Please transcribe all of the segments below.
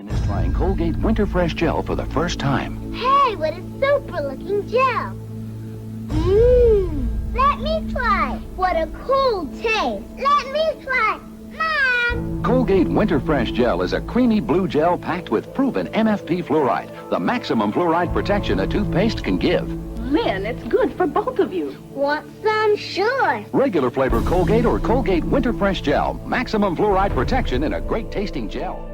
Edmund is trying Colgate Winter Fresh Gel for the first time. Hey, what a super-looking gel. Let me try. What a cool taste. Let me try. Mom! Colgate Winter Fresh Gel is a creamy blue gel packed with proven MFP fluoride, the maximum fluoride protection a toothpaste can give. Lynn, it's good for both of you. Want some? Sure. Regular flavor Colgate or Colgate Winter Fresh Gel. Maximum fluoride protection in a great tasting gel.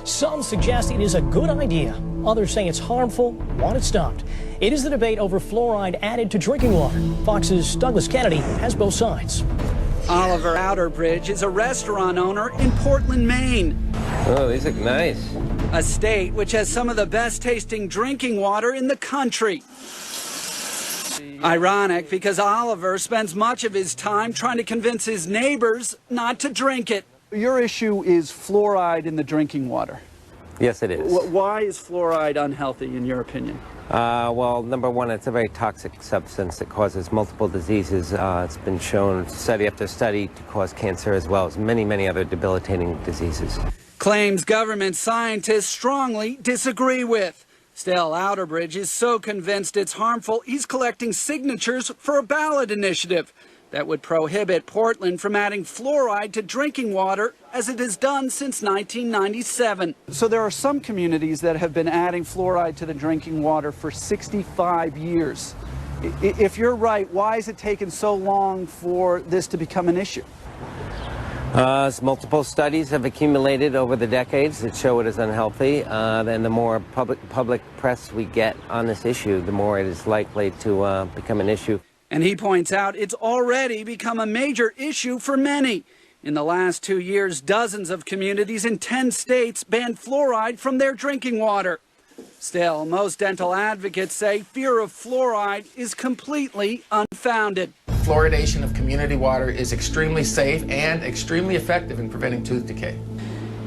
Some suggest it is a good idea. Others say it's harmful, want it stopped. It is the debate over fluoride added to drinking water. Fox's Douglas Kennedy has both sides. Oliver Outerbridge is a restaurant owner in Portland, Maine. Oh, these look nice. A state which has some of the best tasting drinking water in the country. Ironic, because Oliver spends much of his time trying to convince his neighbors not to drink it. Your issue is fluoride in the drinking water. Yes, it is. Why is fluoride unhealthy, in your opinion? Well, number one, it's a very toxic substance that causes multiple diseases. It's been shown, study after study, to cause cancer as well as many, many other debilitating diseases. Claims government scientists strongly disagree with. Still, Outerbridge is so convinced it's harmful, he's collecting signatures for a ballot initiative that would prohibit Portland from adding fluoride to drinking water, as it has done since 1997. So there are some communities that have been adding fluoride to the drinking water for 65 years. If you're right, why has it taken so long for this to become an issue? Multiple studies have accumulated over the decades that show it is unhealthy. And the more public press we get on this issue, the more it is likely to become an issue. And he points out it's already become a major issue for many. In the last 2 years, dozens of communities in 10 states banned fluoride from their drinking water. Still, most dental advocates say fear of fluoride is completely unfounded. Fluoridation of community water is extremely safe and extremely effective in preventing tooth decay.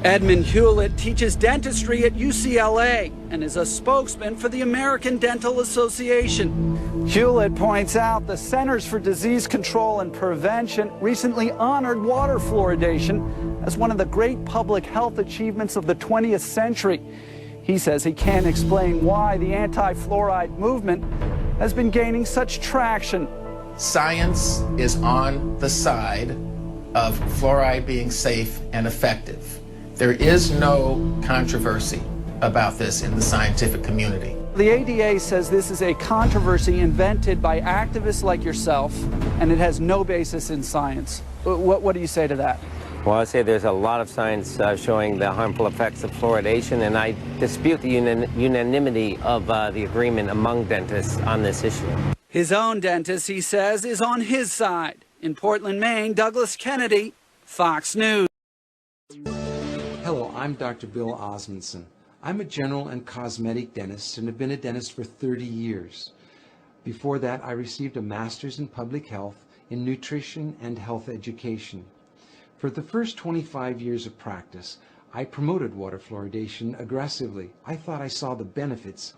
Edmund Hewlett teaches dentistry at UCLA and is a spokesman for the American Dental Association. Hewlett points out the Centers for Disease Control and Prevention recently honored water fluoridation as one of the great public health achievements of the 20th century. He says he can't explain why the anti-fluoride movement has been gaining such traction. Science is on the side of fluoride being safe and effective. There is no controversy about this in the scientific community. The ADA says this is a controversy invented by activists like yourself, and it has no basis in science. What do you say to that? Well, I say there's a lot of science showing the harmful effects of fluoridation, and I dispute the unanimity of the agreement among dentists on this issue. His own dentist, he says, is on his side. In Portland, Maine, Douglas Kennedy, Fox News. Hello, I'm Dr. Bill Osmondson. I'm a general and cosmetic dentist and have been a dentist for 30 years. Before that, I received a master's in public health in nutrition and health education. For the first 25 years of practice, I promoted water fluoridation aggressively. I thought I saw the benefits.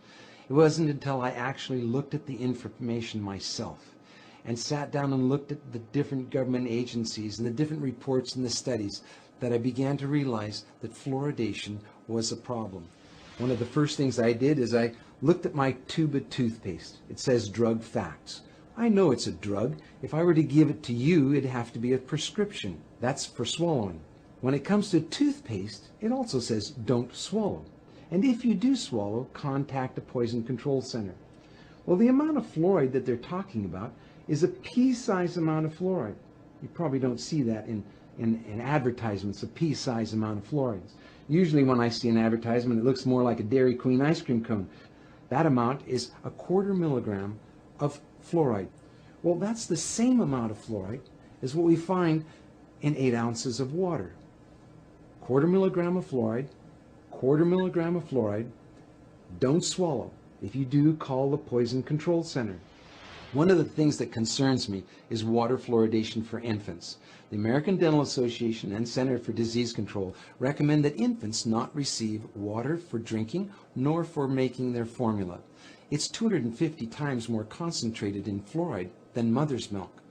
It wasn't until I actually looked at the information myself and sat down and looked at the different government agencies and the different reports and the studies that I began to realize that fluoridation was a problem. One of the first things I did is I looked at my tube of toothpaste. It says drug facts. I know it's a drug. If I were to give it to you, it'd have to be a prescription. That's for swallowing. When it comes to toothpaste, it also says don't swallow. And if you do swallow, contact a poison control center. Well, the amount of fluoride that they're talking about is a pea-sized amount of fluoride. You probably don't see that in advertisements, a pea-sized amount of fluoride. Usually when I see an advertisement, it looks more like a Dairy Queen ice cream cone. That amount is 1/4 milligram of fluoride. Well, that's the same amount of fluoride as what we find in 8 ounces of water. 1/4 milligram of fluoride, 1/4 milligram of fluoride. Don't swallow. If you do, call the Poison Control Center. One of the things that concerns me is water fluoridation for infants. The American Dental Association and Center for Disease Control recommend that infants not receive water for drinking nor for making their formula. It's 250 times more concentrated in fluoride than mother's milk.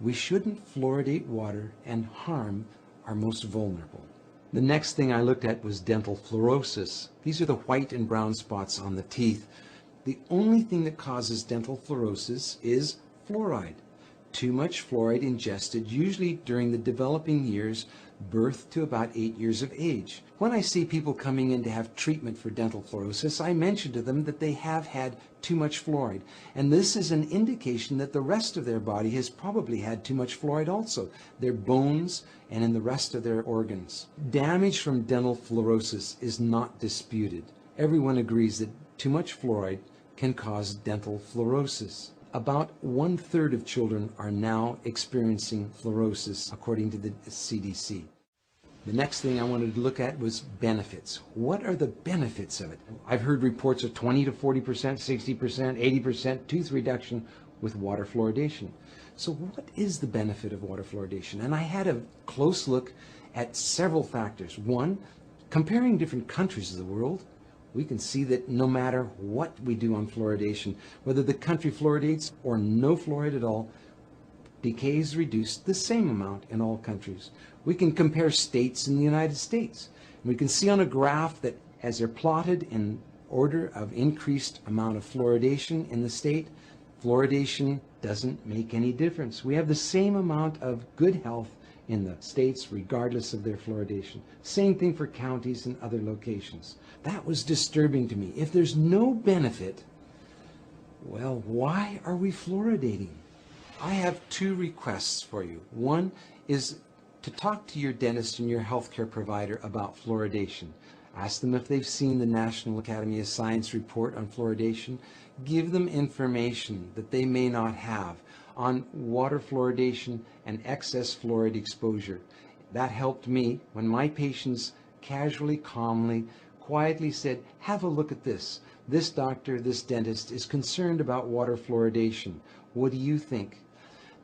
We shouldn't fluoridate water and harm our most vulnerable. The next thing I looked at was dental fluorosis. These are the white and brown spots on the teeth. The only thing that causes dental fluorosis is fluoride. Too much fluoride ingested, usually during the developing years, birth to about 8 years of age. When I see people coming in to have treatment for dental fluorosis, I mention to them that they have had too much fluoride. And this is an indication that the rest of their body has probably had too much fluoride also, their bones and in the rest of their organs. Damage from dental fluorosis is not disputed. Everyone agrees that too much fluoride can cause dental fluorosis. About 1/3 of children are now experiencing fluorosis, according to the CDC. The next thing I wanted to look at was benefits. What are the benefits of it? I've heard reports of 20 to 40%, 60%, 80% tooth reduction with water fluoridation. So what is the benefit of water fluoridation? And I had a close look at several factors. One, comparing different countries of the world, we can see that no matter what we do on fluoridation, whether the country fluoridates or no fluoride at all, decay is reduced the same amount in all countries. We can compare states in the United States. And we can see on a graph that as they're plotted in order of increased amount of fluoridation in the state, fluoridation doesn't make any difference. We have the same amount of good health in the states regardless of their fluoridation. Same thing for counties and other locations. That was disturbing to me. If there's no benefit, well, why are we fluoridating? I have two requests for you. One is to talk to your dentist and your healthcare provider about fluoridation. Ask them if they've seen the National Academy of Science report on fluoridation. Give them information that they may not have on water fluoridation and excess fluoride exposure. That helped me when my patients casually, calmly, quietly said, have a look at this. This doctor, this dentist is concerned about water fluoridation. What do you think?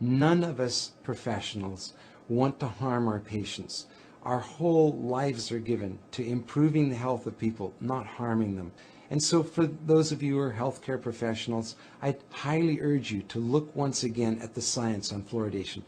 None of us professionals want to harm our patients. Our whole lives are given to improving the health of people, not harming them. And so for those of you who are healthcare professionals, I highly urge you to look once again at the science on fluoridation.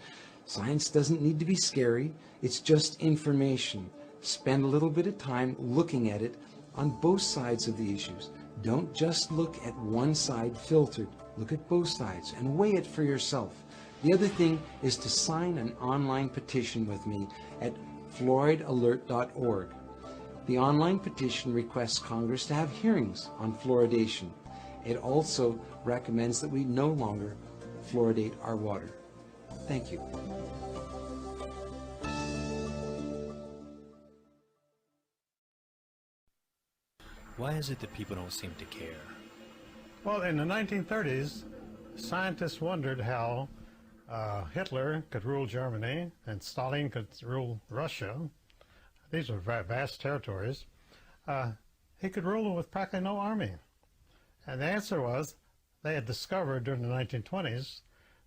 Science doesn't need to be scary. It's just information. Spend a little bit of time looking at it on both sides of the issues. Don't just look at one side filtered. Look at both sides and weigh it for yourself. The other thing is to sign an online petition with me at fluoridealert.org. The online petition requests Congress to have hearings on fluoridation. It also recommends that we no longer fluoridate our water. Thank you. Why is it that people don't seem to care? Well, in the 1930s, scientists wondered how Hitler could rule Germany and Stalin could rule Russia. These were vast territories. He could rule them with practically no army. And the answer was they had discovered during the 1920s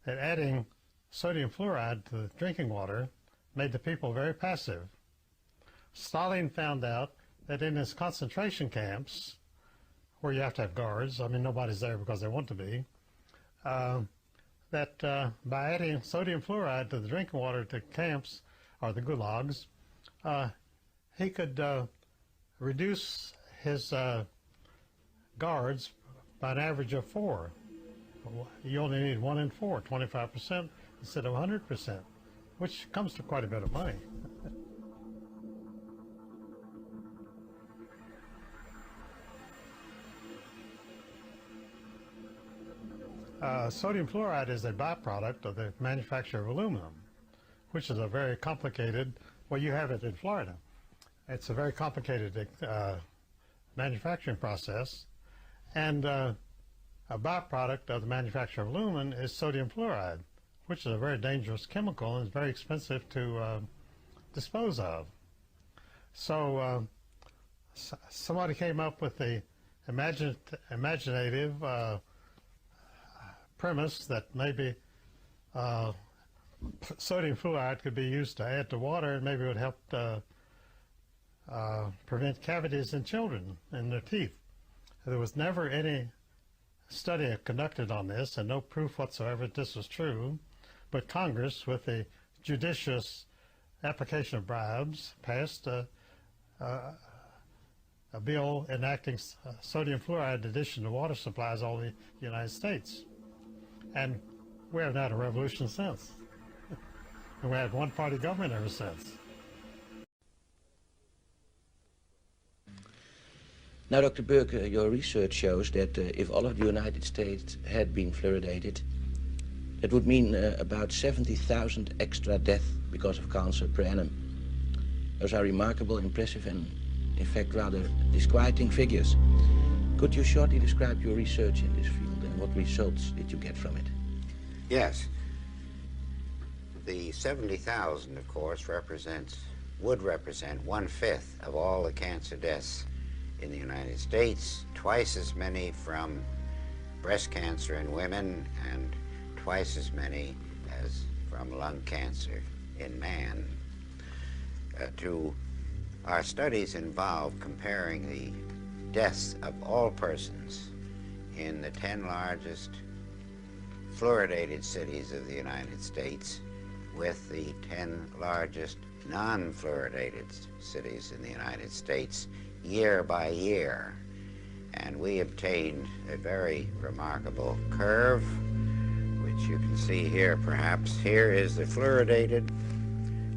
that adding sodium fluoride to the drinking water made the people very passive. Stalin found out that in his concentration camps, where you have to have guards, I mean nobody's there because they want to be, that by adding sodium fluoride to the drinking water to camps, or the gulags, he could reduce his guards by an average of 4. You only need 1 in 4, 25% instead of 100%, which comes to quite a bit of money. Sodium fluoride is a byproduct of the manufacture of aluminum, which is a very complicated, well, you have it in Florida. It's a very complicated manufacturing process, and a byproduct of the manufacture of aluminum is sodium fluoride, which is a very dangerous chemical and is very expensive to dispose of. So somebody came up with the imaginative premise that maybe sodium fluoride could be used to add to water, and maybe it would help prevent cavities in children in their teeth. There was never any study conducted on this, and no proof whatsoever that this was true, but Congress, with a judicious application of bribes, passed a bill enacting sodium fluoride addition to water supplies all over the United States. And we haven't had a revolution since. And we had one-party government ever since. Now, Dr. Burke, your research shows that if all of the United States had been fluoridated, that would mean about 70,000 extra deaths because of cancer per annum. Those are remarkable, impressive, and in fact rather disquieting figures. Could you shortly describe your research in this field and what results did you get from it? Yes. The 70,000, of course, would represent 1/5 of all the cancer deaths in the United States, twice as many from breast cancer in women, and twice as many as from lung cancer in man. Our studies involved comparing the deaths of all persons in the 10 largest fluoridated cities of the United States with the 10 largest non-fluoridated cities in the United States year by year. And we obtained a very remarkable curve, which you can see here perhaps. Here is the fluoridated,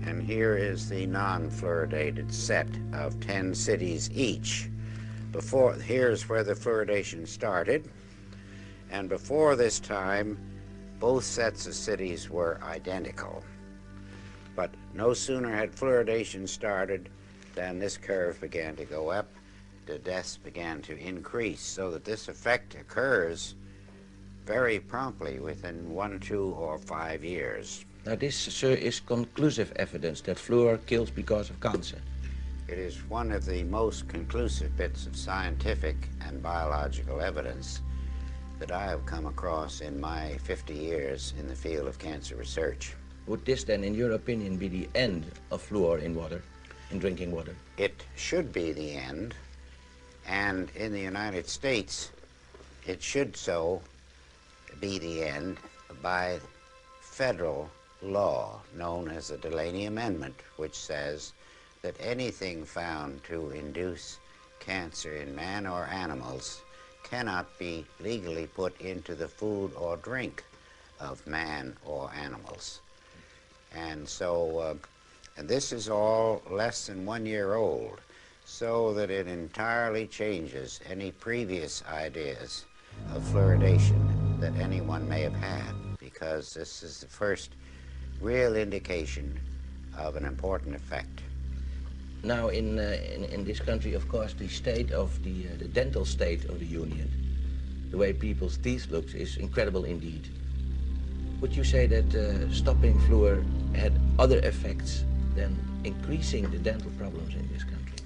and here is the non-fluoridated set of 10 cities each. Here's where the fluoridation started, and before this time, both sets of cities were identical. But no sooner had fluoridation started than this curve began to go up, the deaths began to increase, so that this effect occurs very promptly within 1, 2, or 5 years. Now this, sir, is conclusive evidence that fluor kills because of cancer. It is one of the most conclusive bits of scientific and biological evidence that I have come across in my 50 years in the field of cancer research. Would this then, in your opinion, be the end of fluor in water, in drinking water? It should be the end, and in the United States, it should so be the end by federal law known as the Delaney Amendment, which says that anything found to induce cancer in man or animals cannot be legally put into the food or drink of man or animals. And so, and this is all less than 1 year old, so that it entirely changes any previous ideas of fluoridation that anyone may have had, because this is the first real indication of an important effect. Now, in this country, of course, the state of the dental state of the Union, the way people's teeth look, is incredible indeed. Would you say that stopping fluor had other effects than increasing the dental problems in this country?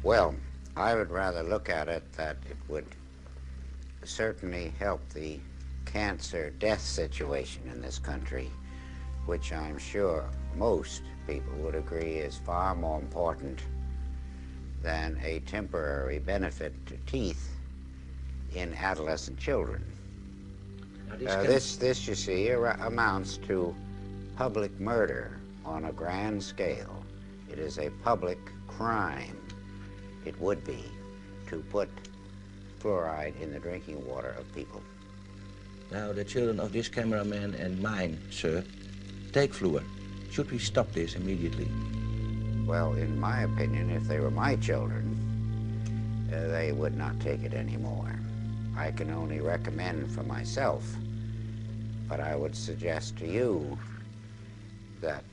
Well, I would rather look at it that it would certainly help the cancer death situation in this country, which I'm sure most people would agree is far more important than a temporary benefit to teeth in adolescent children. This, you see, amounts to public murder on a grand scale. It is a public crime, it would be, to put fluoride in the drinking water of people. Now, the children of this cameraman and mine, sir, take fluor. Should we stop this immediately? Well, in my opinion, if they were my children, they would not take it anymore. I can only recommend for myself, but I would suggest to you that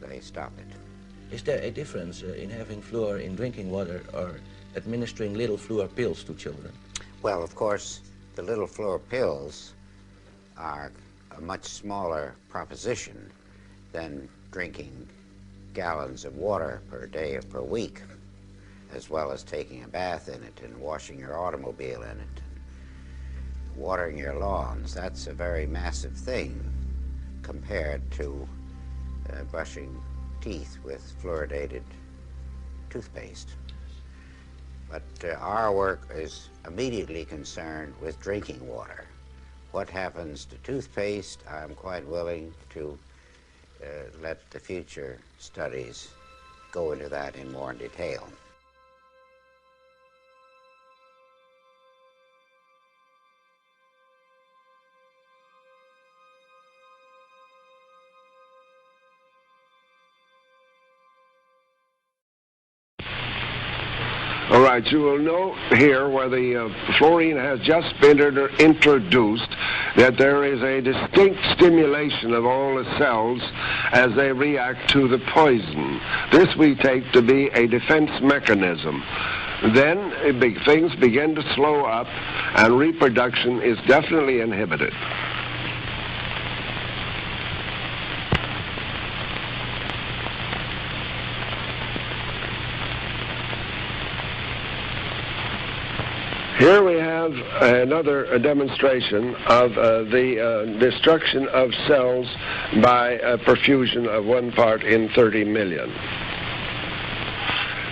they stop it. Is there a difference in having fluor in drinking water or administering little fluor pills to children? Well, of course, the little fluor pills are a much smaller proposition than drinking gallons of water per day or per week, as well as taking a bath in it and washing your automobile in it and watering your lawns. That's a very massive thing compared to brushing teeth with fluoridated toothpaste. But our work is immediately concerned with drinking water. What happens to toothpaste, I'm quite willing to let the future studies go into that in more detail. All right, you will note here where the fluorine has just been introduced that there is a distinct stimulation of all the cells as they react to the poison. This we take to be a defense mechanism. Then things begin to slow up and reproduction is definitely inhibited. Here we have another demonstration of the destruction of cells by perfusion of 1 part in 30 million.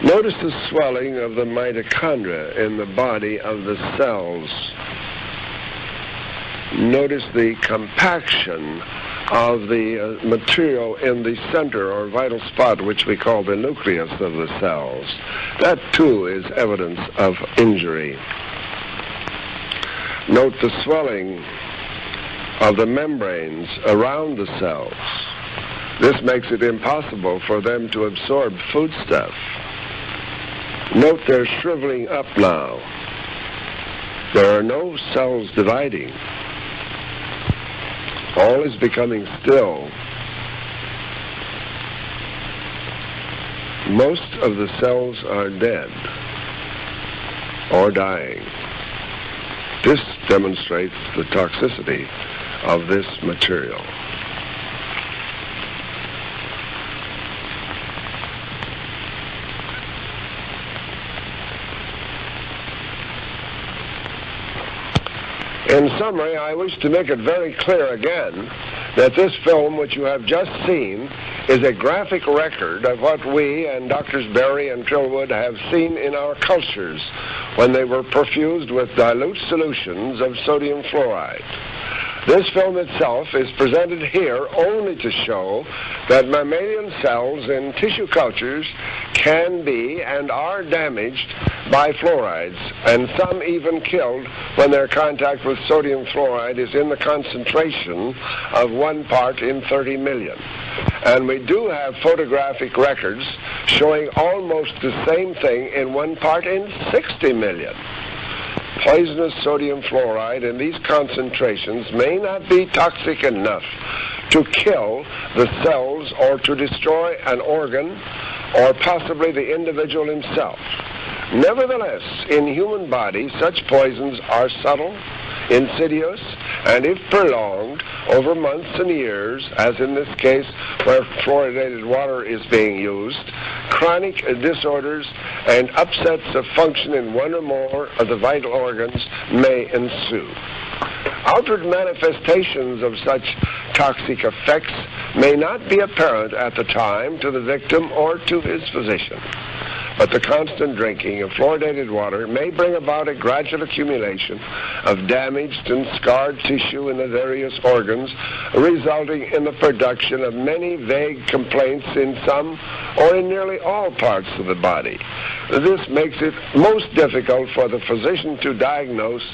Notice the swelling of the mitochondria in the body of the cells. Notice the compaction of the material in the center or vital spot, which we call the nucleus of the cells. That too is evidence of injury. Note the swelling of the membranes around the cells. This makes it impossible for them to absorb foodstuff. Note they're shriveling up now. There are no cells dividing. All is becoming still. Most of the cells are dead or dying. This demonstrates the toxicity of this material. In summary, I wish to make it very clear again that this film, which you have just seen, is a graphic record of what we and Drs. Berry and Trillwood have seen in our cultures when they were perfused with dilute solutions of sodium fluoride. This film itself is presented here only to show that mammalian cells in tissue cultures can be and are damaged by fluorides, and some even killed when their contact with sodium fluoride is in the concentration of 1 part in 30 million. And we do have photographic records showing almost the same thing in 1 part in 60 million. Poisonous sodium fluoride in these concentrations may not be toxic enough to kill the cells or to destroy an organ or possibly the individual himself. Nevertheless, in human bodies, such poisons are subtle, insidious, and if prolonged over months and years, as in this case where fluoridated water is being used, chronic disorders and upsets of function in 1 or more of the vital organs may ensue. Outward manifestations of such toxic effects may not be apparent at the time to the victim or to his physician. But the constant drinking of fluoridated water may bring about a gradual accumulation of damaged and scarred tissue in the various organs, resulting in the production of many vague complaints in some or in nearly all parts of the body. This makes it most difficult for the physician to diagnose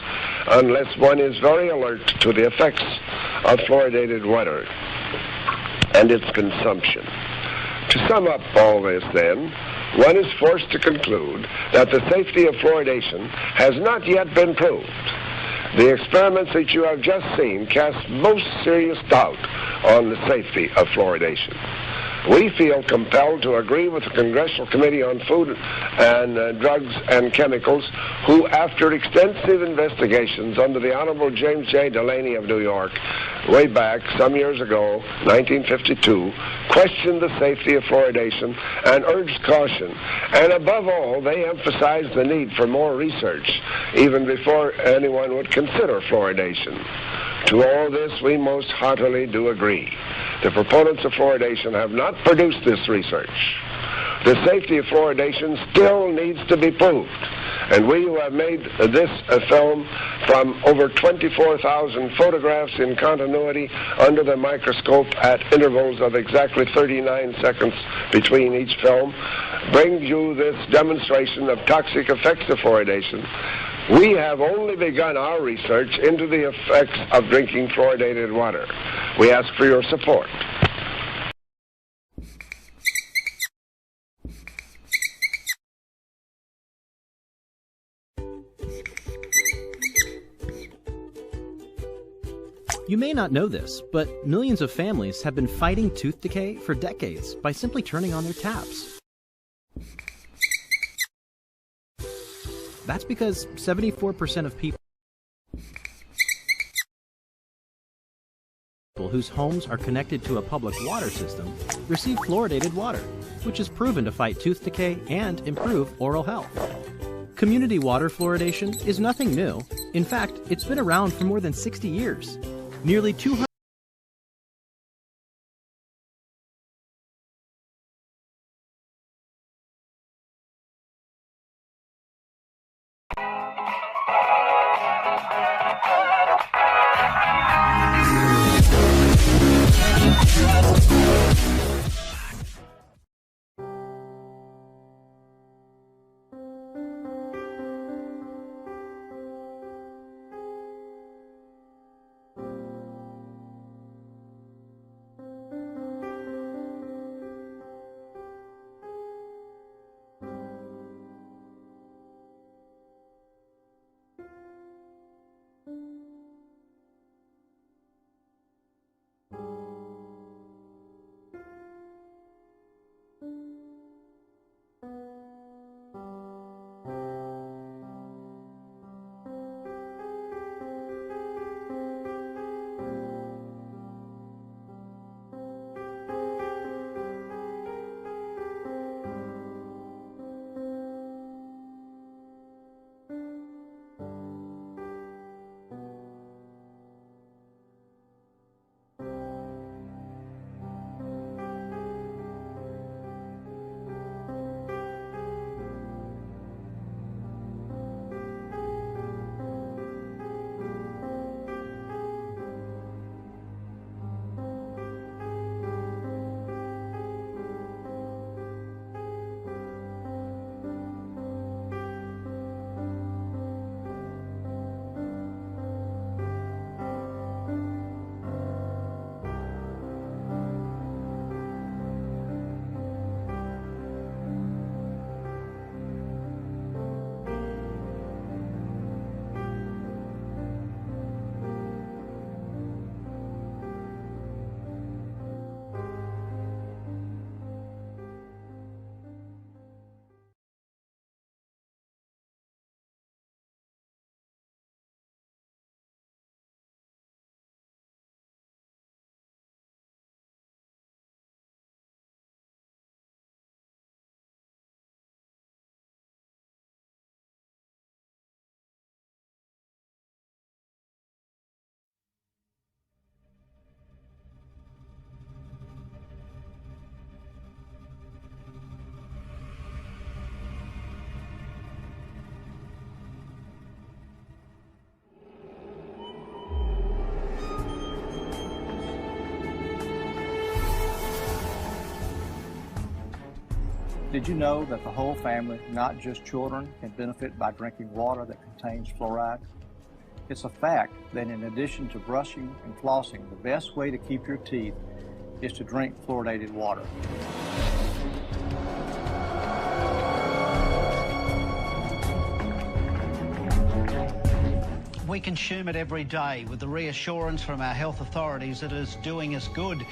unless one is very alert to the effects of fluoridated water and its consumption. To sum up all this, then, one is forced to conclude that the safety of fluoridation has not yet been proved. The experiments that you have just seen cast most serious doubt on the safety of fluoridation. We feel compelled to agree with the Congressional Committee on Food and Drugs and Chemicals, who, after extensive investigations under the Honorable James J. Delaney of New York, way back some years ago, 1952, questioned the safety of fluoridation and urged caution. And above all, they emphasized the need for more research, even before anyone would consider fluoridation. To all this, we most heartily do agree. The proponents of fluoridation have not produced this research. The safety of fluoridation still needs to be proved, And we who have made this film from over 24,000 photographs in continuity under the microscope at intervals of exactly 39 seconds between each film, brings you this demonstration of toxic effects of fluoridation. We have only begun our research into the effects of drinking fluoridated water. We ask for your support. You may not know this, but millions of families have been fighting tooth decay for decades by simply turning on their taps. That's because 74% of people whose homes are connected to a public water system receive fluoridated water, which is proven to fight tooth decay and improve oral health. Community water fluoridation is nothing new. In fact, it's been around for more than 60 years. Nearly 200 Did you know that the whole family, not just children, can benefit by drinking water that contains fluoride? It's a fact that in addition to brushing and flossing, the best way to keep your teeth is to drink fluoridated water. We consume it every day with the reassurance from our health authorities that it is doing us good.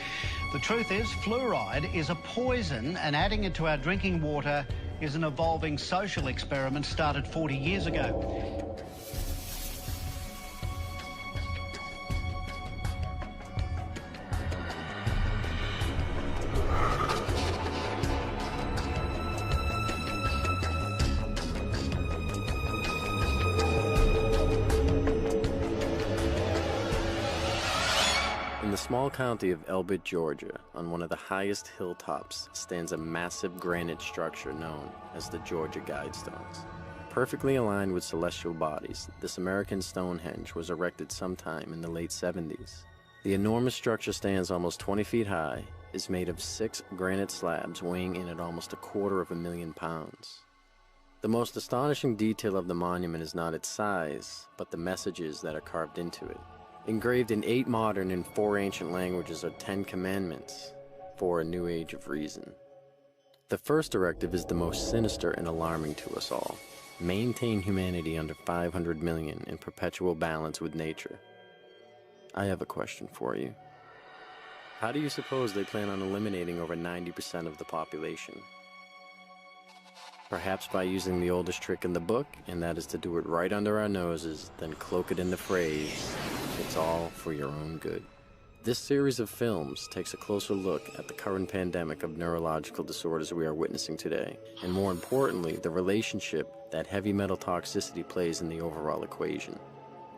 The truth is, fluoride is a poison, and adding it to our drinking water is an evolving social experiment started 40 years ago. In the small county of Elbert, Georgia, on one of the highest hilltops, stands a massive granite structure known as the Georgia Guidestones. perfectly aligned with celestial bodies, this American Stonehenge was erected sometime in the late 70s. The enormous structure stands almost 20 feet high, is made of 6 granite slabs weighing in at almost 250,000 pounds. The most astonishing detail of the monument is not its size, but the messages that are carved into it. Engraved in 8 modern and 4 ancient languages are 10 commandments for a new age of reason. The first directive is the most sinister and alarming to us all. Maintain humanity under 500 million in perpetual balance with nature. I have a question for you. How do you suppose they plan on eliminating over 90% of the population? Perhaps by using the oldest trick in the book, and that is to do it right under our noses, then cloak it in the phrase, "It's all for your own good." This series of films takes a closer look at the current pandemic of neurological disorders we are witnessing today, and more importantly, the relationship that heavy metal toxicity plays in the overall equation.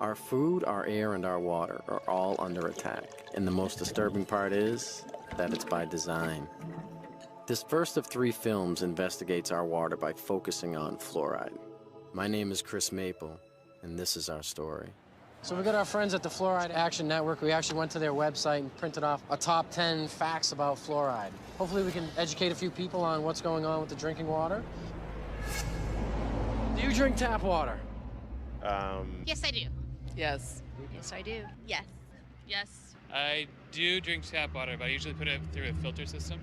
Our food, our air, and our water are all under attack, and the most disturbing part is that it's by design. This first of 3 films investigates our water by focusing on fluoride. My name is Chris Maple, and this is our story. So we got our friends at the Fluoride Action Network. We actually went to their website and printed off a top 10 facts about fluoride. Hopefully we can educate a few people on what's going on with the drinking water. Do you drink tap water? Yes, I do. Yes. Yes, I do. Yes. Yes. I do drink tap water, but I usually put it through a filter system.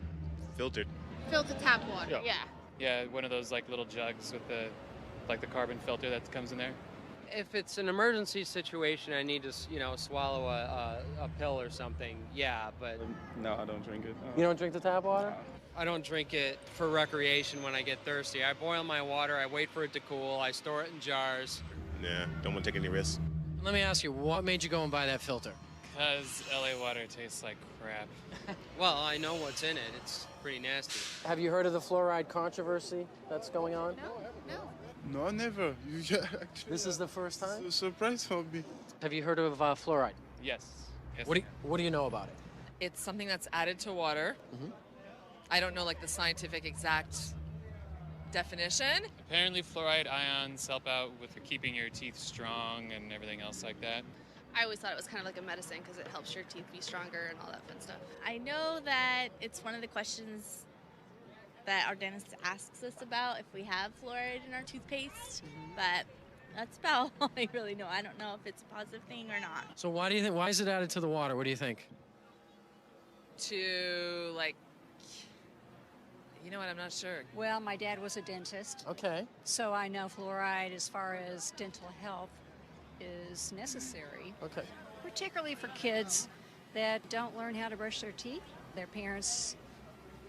Filtered. Filtered tap water, yeah. Yeah, one of those like little jugs with the carbon filter that comes in there. If it's an emergency situation, I need to, swallow a pill or something, yeah, but... No, I don't drink it. You don't drink the tap water? I don't drink it for recreation when I get thirsty. I boil my water, I wait for it to cool, I store it in jars. Yeah, don't want to take any risks. Let me ask you, what made you go and buy that filter? Because LA water tastes like crap. Well, I know what's in it. It's pretty nasty. Have you heard of the fluoride controversy that's going on? No, never. This is the first time? It's a surprise for me. Have you heard of fluoride? Yes. What do you know about it? It's something that's added to water. I don't know the scientific exact definition. Apparently fluoride ions help out with keeping your teeth strong and everything else like that. I always thought it was kind of like a medicine because it helps your teeth be stronger and all that fun stuff. I know that it's one of the questions that our dentist asks us about if we have fluoride in our toothpaste, but that's about all I really know. I don't know if it's a positive thing or not. So why is it added to the water? What do you think? To you know what, I'm not sure. Well, my dad was a dentist. Okay. So I know fluoride as far as dental health is necessary. Okay. Particularly for kids that don't learn how to brush their teeth. Their parents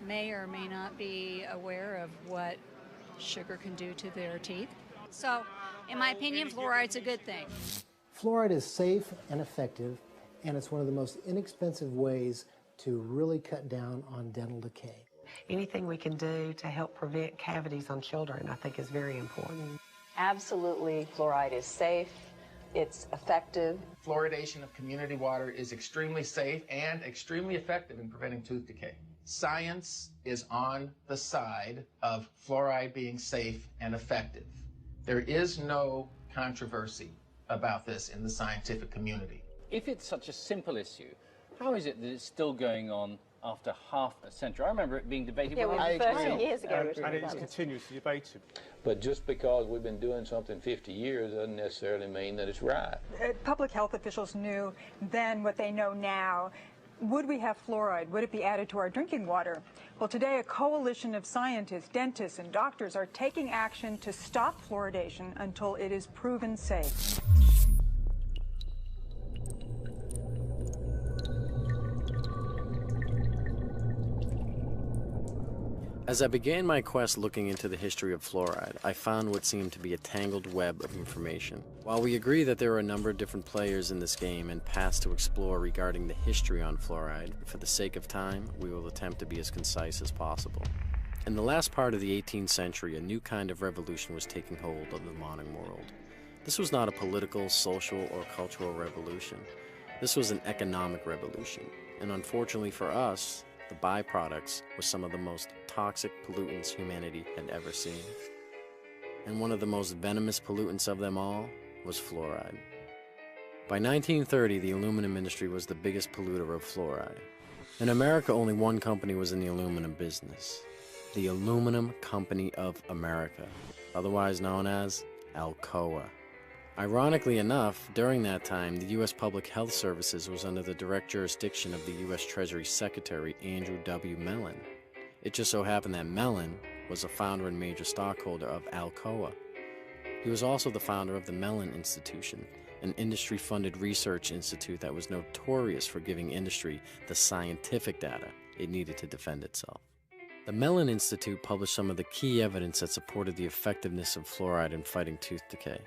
may or may not be aware of what sugar can do to their teeth. So, in my opinion, fluoride's a good thing. Fluoride is safe and effective, and it's one of the most inexpensive ways to really cut down on dental decay. Anything we can do to help prevent cavities on children, I think, is very important. Absolutely, fluoride is safe. It's effective. Fluoridation of community water is extremely safe and extremely effective in preventing tooth decay. Science is on the side of fluoride being safe and effective. There is no controversy about this in the scientific community. If it's such a simple issue, how is it that it's still going on after half a century? I remember it being debated when I was 30 years ago. And it's continuously debated. But just because we've been doing something 50 years doesn't necessarily mean that it's right. Public health officials knew then what they know now. Would we have fluoride? Would it be added to our drinking water? Well, today a coalition of scientists, dentists, and doctors are taking action to stop fluoridation until it is proven safe. As I began my quest looking into the history of fluoride, I found what seemed to be a tangled web of information. While we agree that there are a number of different players in this game and paths to explore regarding the history on fluoride, for the sake of time, we will attempt to be as concise as possible. In the last part of the 18th century, a new kind of revolution was taking hold of the modern world. This was not a political, social, or cultural revolution. This was an economic revolution, and unfortunately for us, the byproducts were some of the most toxic pollutants humanity had ever seen. and one of the most venomous pollutants of them all was fluoride. By 1930, the aluminum industry was the biggest polluter of fluoride. In America, only one company was in the aluminum business, the Aluminum Company of America, otherwise known as Alcoa. Ironically enough, during that time, the U.S. Public Health Services was under the direct jurisdiction of the U.S. Treasury Secretary Andrew W. Mellon. It just so happened that Mellon was a founder and major stockholder of Alcoa. He was also the founder of the Mellon Institution, an industry-funded research institute that was notorious for giving industry the scientific data it needed to defend itself. The Mellon Institute published some of the key evidence that supported the effectiveness of fluoride in fighting tooth decay.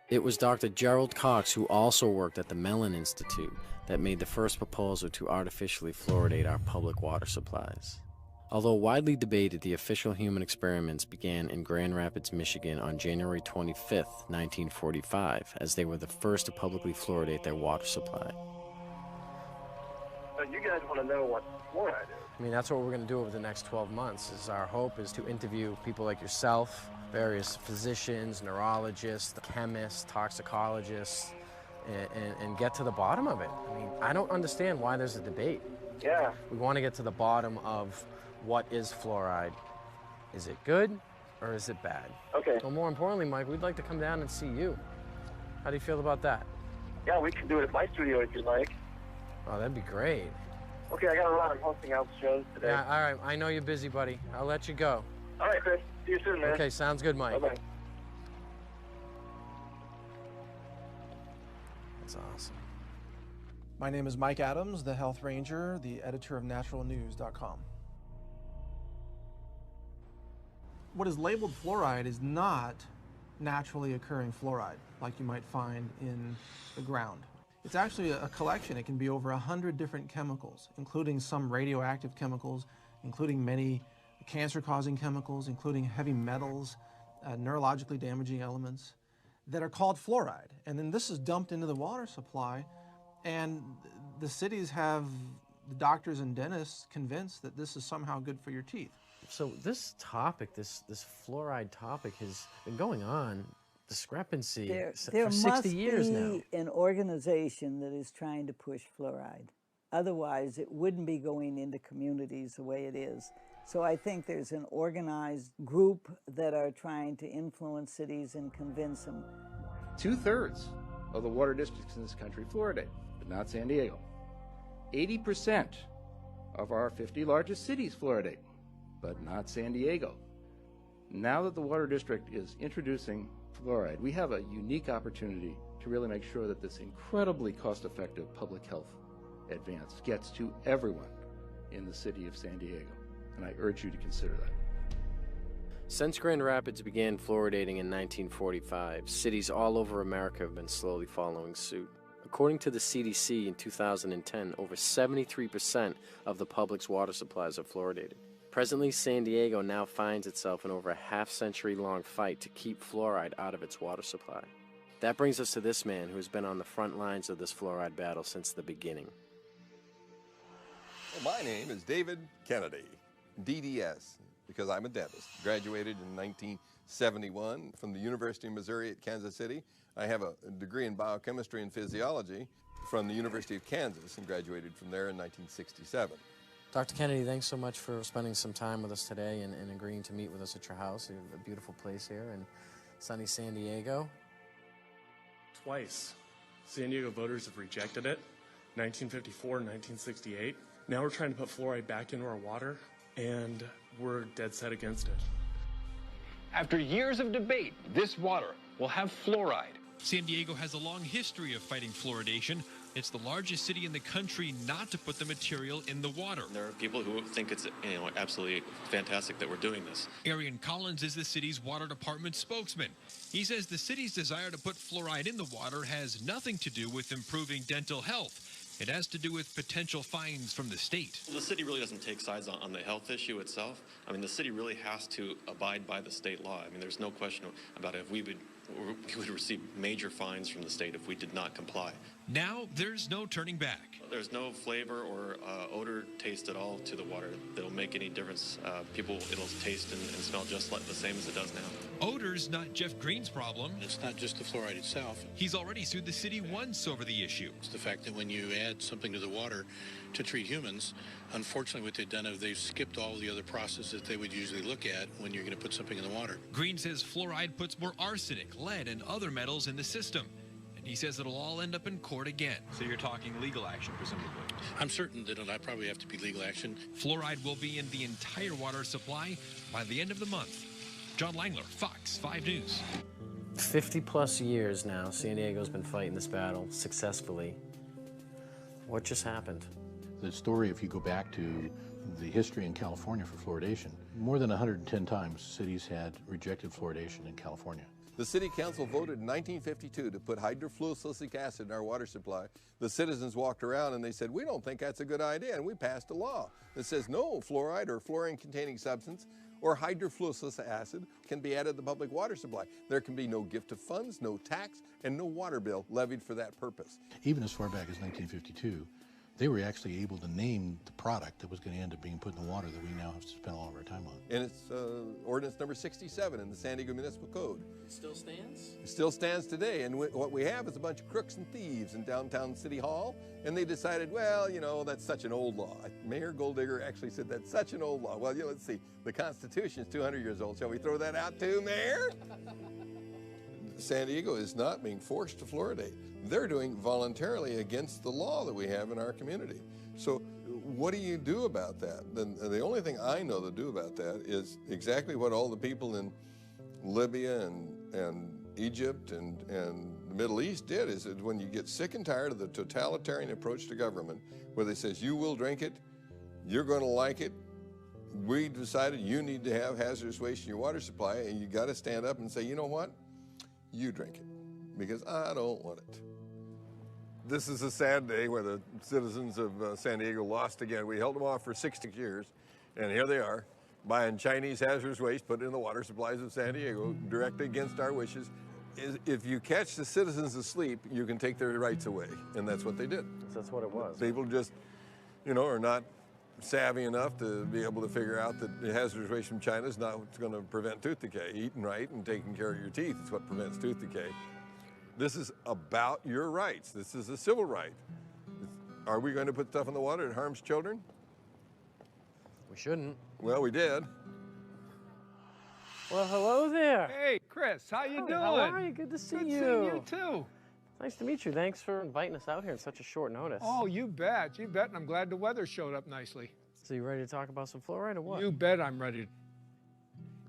It was Dr. Gerald Cox, who also worked at the Mellon Institute, that made the first proposal to artificially fluoridate our public water supplies. Although widely debated, the official human experiments began in Grand Rapids, Michigan on January 25, 1945, as they were the first to publicly fluoridate their water supply. So you guys want to know what fluoride is? I mean, that's what we're going to do over the next 12 months. Our hope is to interview people like yourself, various physicians, neurologists, chemists, toxicologists, and get to the bottom of it. I mean, I don't understand why there's a debate. Yeah. We want to get to the bottom of what is fluoride. Is it good or is it bad? Okay. Well, more importantly, Mike, we'd like to come down and see you. How do you feel about that? Yeah, we can do it at my studio if you'd like. Oh, that'd be great. Okay, I got a lot of hosting out shows today. Yeah, all right. I know you're busy, buddy. I'll let you go. All right, Chris. See you soon, man. Okay, sounds good, Mike. Bye-bye. That's awesome. My name is Mike Adams, the Health Ranger, the editor of naturalnews.com. What is labeled fluoride is not naturally occurring fluoride like you might find in the ground. It's actually a collection. It can be over 100 different chemicals, including some radioactive chemicals, including many cancer-causing chemicals, including heavy metals, neurologically damaging elements that are called fluoride. And then this is dumped into the water supply, and the cities have the doctors and dentists convinced that this is somehow good for your teeth. So this topic, this fluoride topic, has been going on, discrepancy, There for 60 years now. must be an organization that is trying to push fluoride. Otherwise, it wouldn't be going into communities the way it is. So I think there's an organized group that are trying to influence cities and convince them. 2/3 of the water districts in this country fluoridate, but not San Diego. 80% of our 50 largest cities fluoridate, but not San Diego. Now that the water district is introducing fluoride, we have a unique opportunity to really make sure that this incredibly cost-effective public health advance gets to everyone in the city of San Diego, and I urge you to consider that. Since Grand Rapids began fluoridating in 1945, cities all over America have been slowly following suit. According to the CDC in 2010, over 73% of the public's water supplies are fluoridated. Presently, San Diego now finds itself in over a half-century-long fight to keep fluoride out of its water supply. That brings us to this man who has been on the front lines of this fluoride battle since the beginning. Well, my name is David Kennedy, DDS, because I'm a dentist. Graduated in 1971 from the University of Missouri at Kansas City. I have a degree in biochemistry and physiology from the University of Kansas and graduated from there in 1967. Dr. Kennedy, thanks so much for spending some time with us today and agreeing to meet with us at your house. You have a beautiful place here in sunny San Diego. Twice, San Diego voters have rejected it, 1954 and 1968. Now we're trying to put fluoride back into our water, and we're dead set against it. After years of debate, this water will have fluoride. San Diego has a long history of fighting fluoridation. It's the largest city in the country not to put the material in the water. There are people who think it's absolutely fantastic that we're doing this. Arian Collins is the city's water department spokesman. He says the city's desire to put fluoride in the water has nothing to do with improving dental health. It has to do with potential fines from the state. The city really doesn't take sides on the health issue itself. I mean, the city really has to abide by the state law. I mean, there's no question about it. We would receive major fines from the state if we did not comply. Now there's no turning back. There's no flavor or odor taste at all to the water that'll make any difference. It'll taste and smell just like the same as it does now. Odor's not Jeff Green's problem. It's not just the fluoride itself. He's already sued the city once over the issue. It's the fact that when you add something to the water to treat humans, unfortunately what they've done is they've skipped all the other processes that they would usually look at when you're going to put something in the water. Green says fluoride puts more arsenic, lead, and other metals in the system. And he says it'll all end up in court again. So you're talking legal action, presumably? I'm certain that it'll probably have to be legal action. Fluoride will be in the entire water supply by the end of the month. John Langler, Fox 5 News. 50-plus years now, San Diego's been fighting this battle successfully. What just happened? The story, if you go back to the history in California for fluoridation, more than 110 times cities had rejected fluoridation in California. The City Council voted in 1952 to put hydrofluorosilicic acid in our water supply. The citizens walked around and they said, we don't think that's a good idea, and we passed a law that says no fluoride or fluorine-containing substance or hydrofluorosilicic acid can be added to the public water supply. There can be no gift of funds, no tax, and no water bill levied for that purpose. Even as far back as 1952, they were actually able to name the product that was going to end up being put in the water that we now have to spend all of our time on. And it's ordinance number 67 in the San Diego Municipal Code. It still stands? It still stands today, and what we have is a bunch of crooks and thieves in downtown City Hall, and they decided, well, you know, that's such an old law. Mayor Golddigger actually said that's such an old law. Well, yeah, let's see, the Constitution is 200 years old. Shall we throw that out too, Mayor? San Diego is not being forced to fluoridate. They're doing voluntarily against the law that we have in our community. So what do you do about that? The only thing I know to do about that is exactly what all the people in Libya and Egypt and the Middle East did, is that when you get sick and tired of the totalitarian approach to government, where they says, you will drink it, you're going to like it, we decided you need to have hazardous waste in your water supply, and you got to stand up and say, you know what? You drink it, because I don't want it. This is a sad day where the citizens of San Diego lost again. We held them off for 60 years, and here they are, buying Chinese hazardous waste, put it in the water supplies of San Diego, directly against our wishes. If you catch the citizens asleep, you can take their rights away, and that's what they did. That's what it was. People just, you know, are not savvy enough to be able to figure out that the hazardous waste from China is not what's going to prevent tooth decay. Eating right and taking care of your teeth is what prevents tooth decay. This is about your rights. This is a civil right. Are we going to put stuff in the water that harms children? We shouldn't. Well, we did. Well, hello there. Hey, Chris, how you doing? How are you? Good to see you. Good seeing you too. Nice to meet you. Thanks for inviting us out here in such a short notice. Oh, you bet. You bet. And I'm glad the weather showed up nicely. So you ready to talk about some fluoride or what? You bet I'm ready.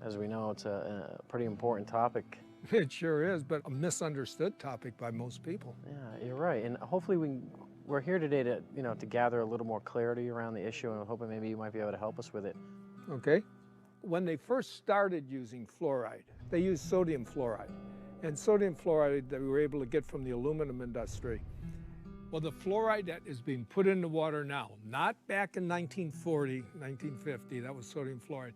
As we know, it's a pretty important topic. It sure is, but a misunderstood topic by most people. Yeah, you're right. And hopefully we're here today to, to gather a little more clarity around the issue, and I'm hoping maybe you might be able to help us with it. Okay. When they first started using fluoride, they used sodium fluoride. And sodium fluoride that we were able to get from the aluminum industry. Well, the fluoride that is being put in the water now, not back in 1940, 1950, that was sodium fluoride.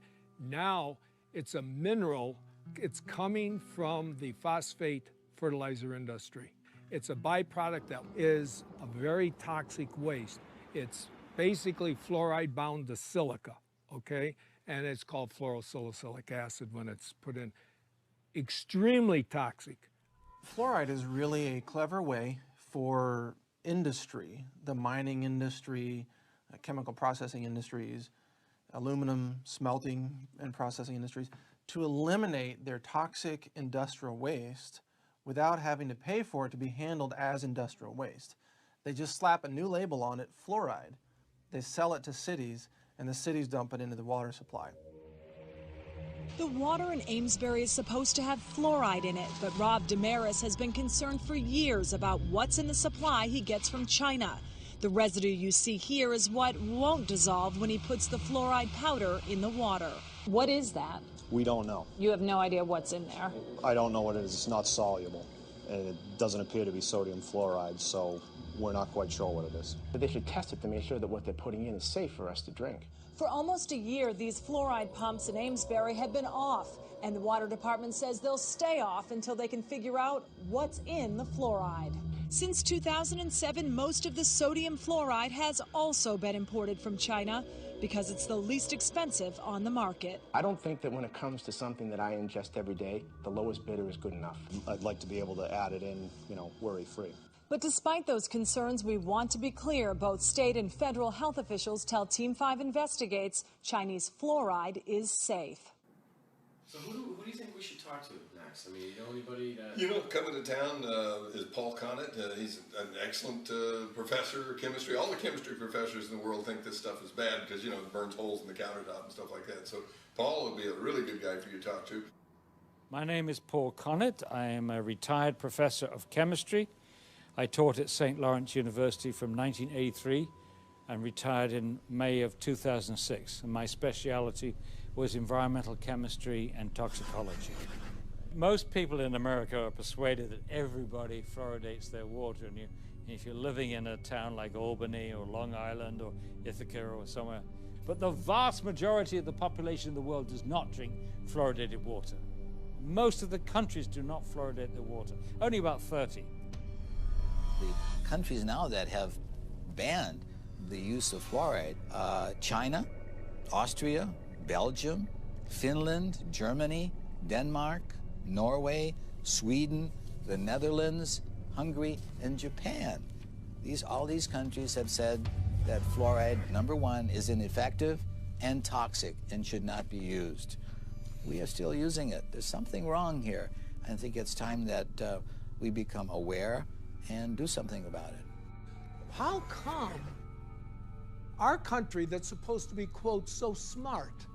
Now it's a mineral. It's coming from the phosphate fertilizer industry. It's a byproduct that is a very toxic waste. It's basically fluoride bound to silica, okay? And it's called fluorosilicylic acid when it's put in. Extremely toxic. Fluoride is really a clever way for industry, the mining industry, chemical processing industries, aluminum smelting and processing industries, to eliminate their toxic industrial waste without having to pay for it to be handled as industrial waste. They just slap a new label on it, fluoride. They sell it to cities, and the cities dump it into the water supply. The water in Amesbury is supposed to have fluoride in it, but Rob Damaris has been concerned for years about what's in the supply he gets from China. The residue you see here is what won't dissolve when he puts the fluoride powder in the water. What is that? We don't know. You have no idea what's in there? I don't know what it is. It's not soluble, and it doesn't appear to be sodium fluoride, so we're not quite sure what it is. But they should test it to make sure that what they're putting in is safe for us to drink. For almost a year, these fluoride pumps in Amesbury have been off, and the water department says they'll stay off until they can figure out what's in the fluoride. Since 2007, most of the sodium fluoride has also been imported from China because it's the least expensive on the market. I don't think that when it comes to something that I ingest every day, the lowest bidder is good enough. I'd like to be able to add it in, worry-free. But despite those concerns, we want to be clear. Both state and federal health officials tell Team 5 Investigates Chinese fluoride is safe. So who do you think we should talk to next? I mean, you know anybody that... Coming to town is Paul Connett. He's an excellent professor of chemistry. All the chemistry professors in the world think this stuff is bad because, it burns holes in the countertop and stuff like that. So Paul would be a really good guy for you to talk to. My name is Paul Connett. I am a retired professor of chemistry. I taught at St. Lawrence University from 1983 and retired in May of 2006. And my specialty was environmental chemistry and toxicology. Most people in America are persuaded that everybody fluoridates their water. And if you're living in a town like Albany or Long Island or Ithaca or somewhere, but the vast majority of the population in the world does not drink fluoridated water. Most of the countries do not fluoridate their water, only about 30. The countries now that have banned the use of fluoride, China, Austria, Belgium, Finland, Germany, Denmark, Norway, Sweden, the Netherlands, Hungary, and Japan. All these countries have said that fluoride, number one, is ineffective and toxic and should not be used. We are still using it. There's something wrong here. I think it's time that we become aware and do something about it. How come our country that's supposed to be, quote, so smart,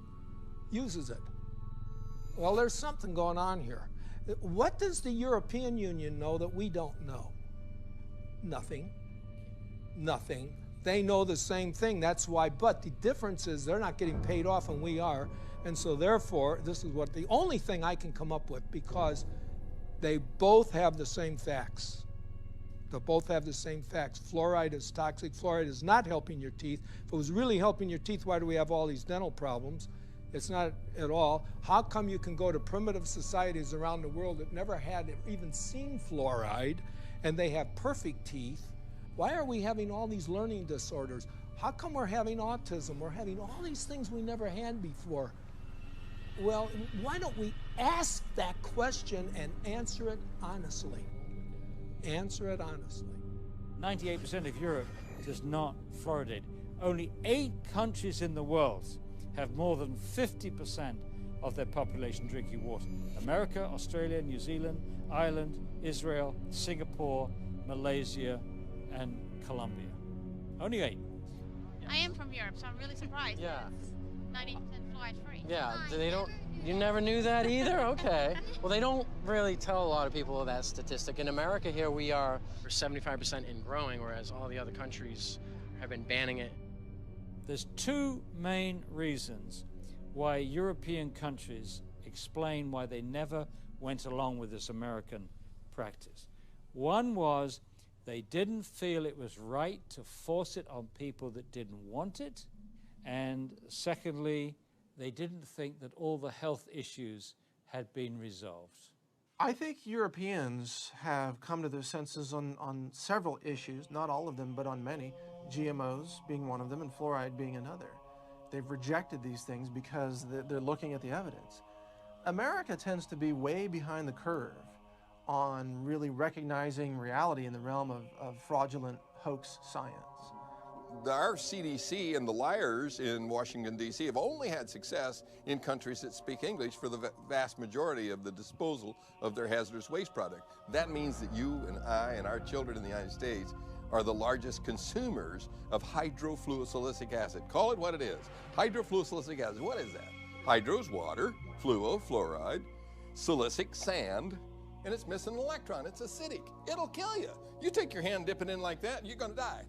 uses it? Well, there's something going on here. What does the European Union know that we don't know? Nothing. Nothing. They know the same thing, that's why, but the difference is they're not getting paid off and we are, and so therefore, this is what the only thing I can come up with, because they both have the same facts. They both have the same facts. Fluoride is toxic. Fluoride is not helping your teeth. If it was really helping your teeth, why do we have all these dental problems? It's not at all. How come you can go to primitive societies around the world that never had even seen fluoride, and they have perfect teeth? Why are we having all these learning disorders? How come we're having autism? We're having all these things we never had before. Well, why don't we ask that question and answer it honestly? Answer it honestly. 98% of Europe does not fluoridate. Only 8 countries in the world have more than 50% of their population drinking water. America, Australia, New Zealand, Ireland, Israel, Singapore, Malaysia, and Colombia. Only 8. I am from Europe, so I'm really surprised. Yeah. It's 90% fluoride free. Yeah, you never knew that either? Okay. Well, they don't really tell a lot of people that statistic. In America here, we are 75% and growing, whereas all the other countries have been banning it. There's 2 main reasons why European countries explain why they never went along with this American practice. One was they didn't feel it was right to force it on people that didn't want it. And secondly, they didn't think that all the health issues had been resolved. I think Europeans have come to their senses on several issues, not all of them, but on many, GMOs being one of them and fluoride being another. They've rejected these things because they're looking at the evidence. America tends to be way behind the curve on really recognizing reality in the realm of fraudulent hoax science. Our CDC and the liars in Washington, D.C. have only had success in countries that speak English for the vast majority of the disposal of their hazardous waste product. That means that you and I and our children in the United States are the largest consumers of hydrofluosilicic acid. Call it what it is. Hydrofluosilicic acid. What is that? Hydro is water, fluo, fluoride, silicic, sand, and it's missing an electron. It's acidic. It'll kill you. You take your hand, dip it in like that, you're going to die.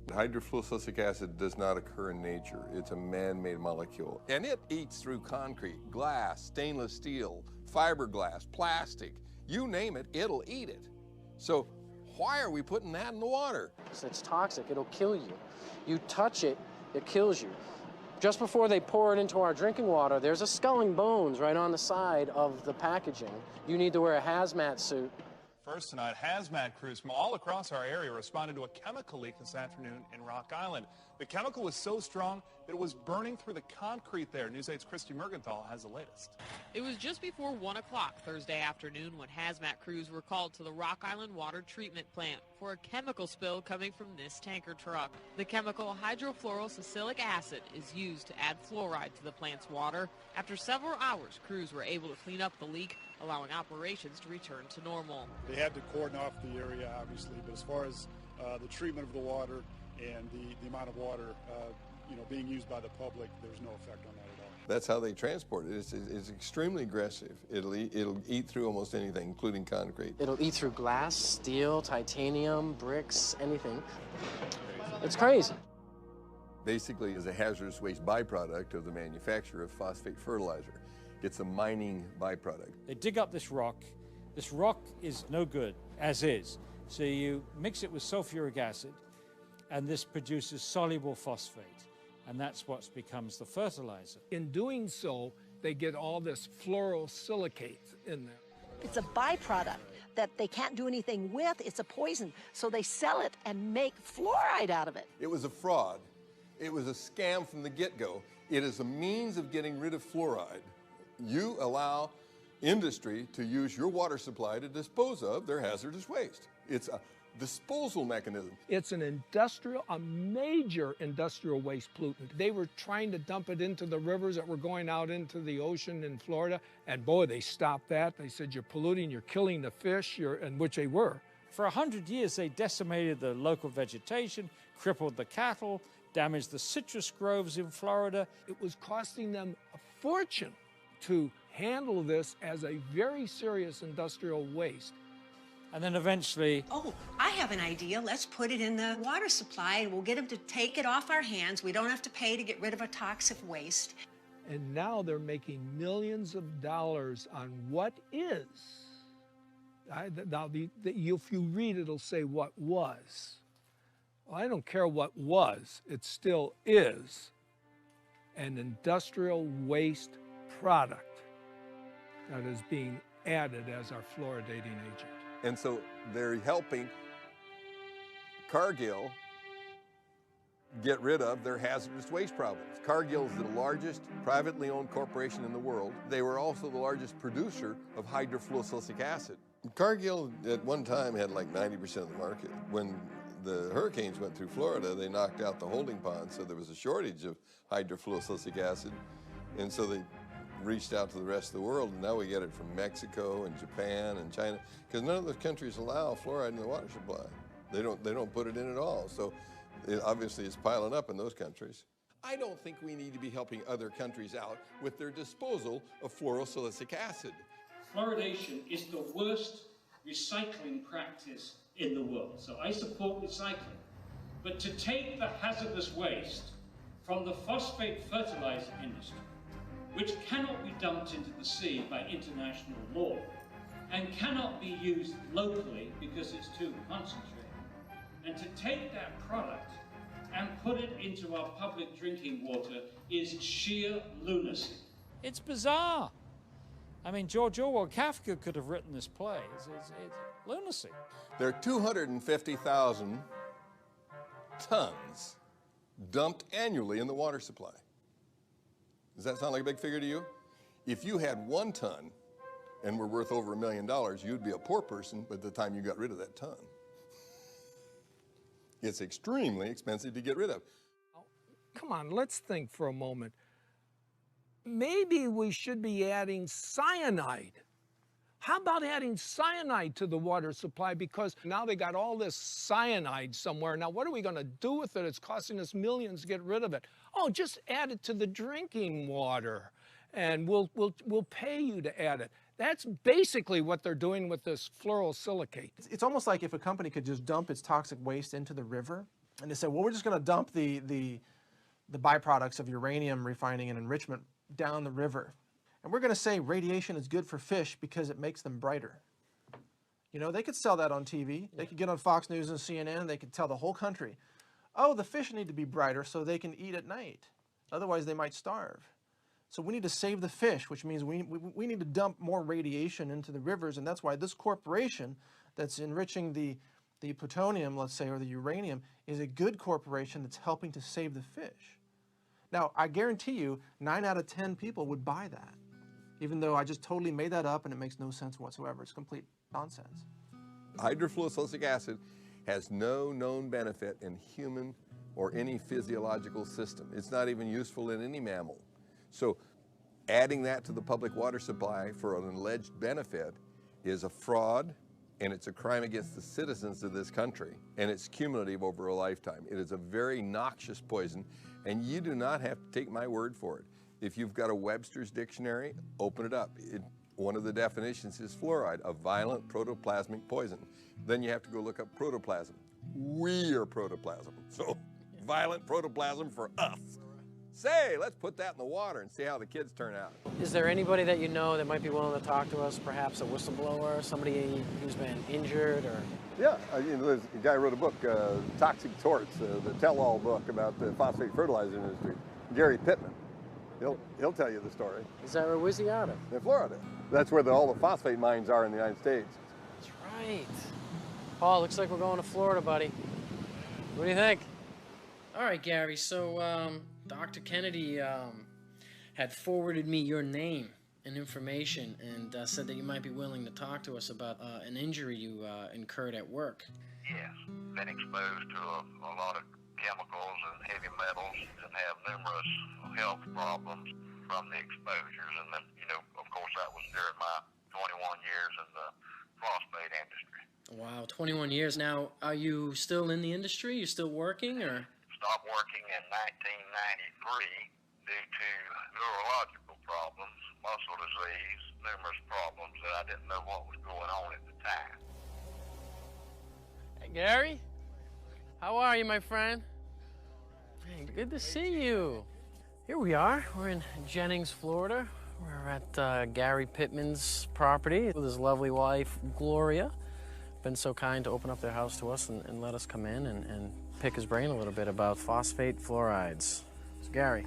Hydrofluosilicic acid does not occur in nature. It's a man-made molecule. And it eats through concrete, glass, stainless steel, fiberglass, plastic. You name it, it'll eat it. So why are we putting that in the water? It's toxic. It'll kill you. You touch it, it kills you. Just before they pour it into our drinking water, there's a skull and bones right on the side of the packaging. You need to wear a hazmat suit. First tonight, hazmat crews from all across our area responded to a chemical leak this afternoon in Rock Island. The chemical was so strong that it was burning through the concrete there. News 8's Christy Mergenthal has the latest. It was just before 1 o'clock Thursday afternoon when hazmat crews were called to the Rock Island Water Treatment Plant for a chemical spill coming from this tanker truck. The chemical hydrofluorosilicic acid is used to add fluoride to the plant's water. After several hours, crews were able to clean up the leak, allowing operations to return to normal. They had to cordon off the area, obviously, but as far as the treatment of the water and the amount of water being used by the public, there's no effect on that at all. That's how they transport it. It's extremely aggressive. It'll eat through almost anything, including concrete. It'll eat through glass, steel, titanium, bricks, anything. It's crazy. Basically, is a hazardous waste byproduct of the manufacture of phosphate fertilizer. It's a mining byproduct. They dig up this rock. This rock is no good, as is. So you mix it with sulfuric acid, and this produces soluble phosphate. And that's what becomes the fertilizer. In doing so, they get all this fluorosilicate in there. It's a byproduct that they can't do anything with. It's a poison. So they sell it and make fluoride out of it. It was a fraud. It was a scam from the get-go. It is a means of getting rid of fluoride. You allow industry to use your water supply to dispose of their hazardous waste. It's a disposal mechanism. It's a major industrial waste pollutant. They were trying to dump it into the rivers that were going out into the ocean in Florida, and boy, they stopped that. They said, you're polluting, you're killing the fish, and which they were. For 100 years, they decimated the local vegetation, crippled the cattle, damaged the citrus groves in Florida. It was costing them a fortune to handle this as a very serious industrial waste. And then eventually... Oh, I have an idea. Let's put it in the water supply, and we'll get them to take it off our hands. We don't have to pay to get rid of a toxic waste. And now they're making millions of dollars on what is. If you read it, it'll say what was. Well, I don't care what was. It still is an industrial waste product that is being added as our fluoridating agent. And so they're helping Cargill get rid of their hazardous waste problems. Cargill is the largest privately owned corporation in the world. They were also the largest producer of hydrofluorosilicic acid. Cargill at one time had like 90% of the market. When the hurricanes went through Florida, they knocked out the holding pond, so there was a shortage of hydrofluorosilicic acid. And so they reached out to the rest of the world, and now we get it from Mexico and Japan and China, because none of those countries allow fluoride in the water supply. They don't put it in at all. So obviously it's piling up in those countries. I don't think we need to be helping other countries out with their disposal of fluorosilicic acid. Fluoridation is the worst recycling practice in the world. So I support recycling. But to take the hazardous waste from the phosphate fertilizer industry, which cannot be dumped into the sea by international law and cannot be used locally because it's too concentrated, and to take that product and put it into our public drinking water is sheer lunacy. It's bizarre. I mean, George Orwell, Kafka could have written this play. It's lunacy. There are 250,000 tons dumped annually in the water supply. Does that sound like a big figure to you? If you had 1 ton and were worth over $1 million, you'd be a poor person by the time you got rid of that ton. It's extremely expensive to get rid of. Come on, let's think for a moment. Maybe we should be adding cyanide. How about adding cyanide to the water supply? Because now they got all this cyanide somewhere. Now, what are we going to do with it? It's costing us millions to get rid of it. Oh, just add it to the drinking water, and we'll pay you to add it. That's basically what they're doing with this fluorosilicate. It's almost like if a company could just dump its toxic waste into the river, and they say, well, we're just going to dump the byproducts of uranium refining and enrichment down the river. And we're going to say radiation is good for fish because it makes them brighter. You know, they could sell that on TV. They could get on Fox News and CNN, and they could tell the whole country, oh, the fish need to be brighter so they can eat at night. Otherwise, they might starve. So we need to save the fish, which means we need to dump more radiation into the rivers, and that's why this corporation that's enriching the plutonium, let's say, or the uranium, is a good corporation that's helping to save the fish. Now, I guarantee you, 9 out of 10 people would buy that, even though I just totally made that up and it makes no sense whatsoever. It's complete nonsense. Hydrofluorosilicic acid has no known benefit in human or any physiological system. It's not even useful in any mammal. So adding that to the public water supply for an alleged benefit is a fraud, and it's a crime against the citizens of this country, and it's cumulative over a lifetime. It is a very noxious poison, and you do not have to take my word for it. If you've got a Webster's dictionary, open it up. One of the definitions is fluoride, a violent protoplasmic poison. Then you have to go look up protoplasm. We are protoplasm, so violent protoplasm for us. Say, let's put that in the water and see how the kids turn out. Is there anybody that you know that might be willing to talk to us, perhaps a whistleblower, somebody who's been injured or? Yeah, there's a guy who wrote a book, Toxic Torts, the tell-all book about the phosphate fertilizer industry, Gary Pittman. He'll tell you the story. Is that where was he out of? In Florida. That's where all the phosphate mines are in the United States. That's right. Paul, looks like we're going to Florida, buddy. What do you think? All right, Gary, so Dr. Kennedy had forwarded me your name and information and said that you might be willing to talk to us about an injury you incurred at work. Yes, been exposed to a lot of chemicals and heavy metals and have numerous health problems from the exposures. And then, of course, that was during my 21 years in the phosphate industry. Wow, 21 years. Now, are you still in the industry? You still working, or? Stopped working in 1993 due to neurological problems, muscle disease, numerous problems that I didn't know what was going on at the time. Hey, Gary? How are you, my friend? Hey, good to see you. Here we are. We're in Jennings, Florida. We're at Gary Pittman's property with his lovely wife, Gloria. Been so kind to open up their house to us and let us come in and pick his brain a little bit about phosphate fluorides. So, Gary,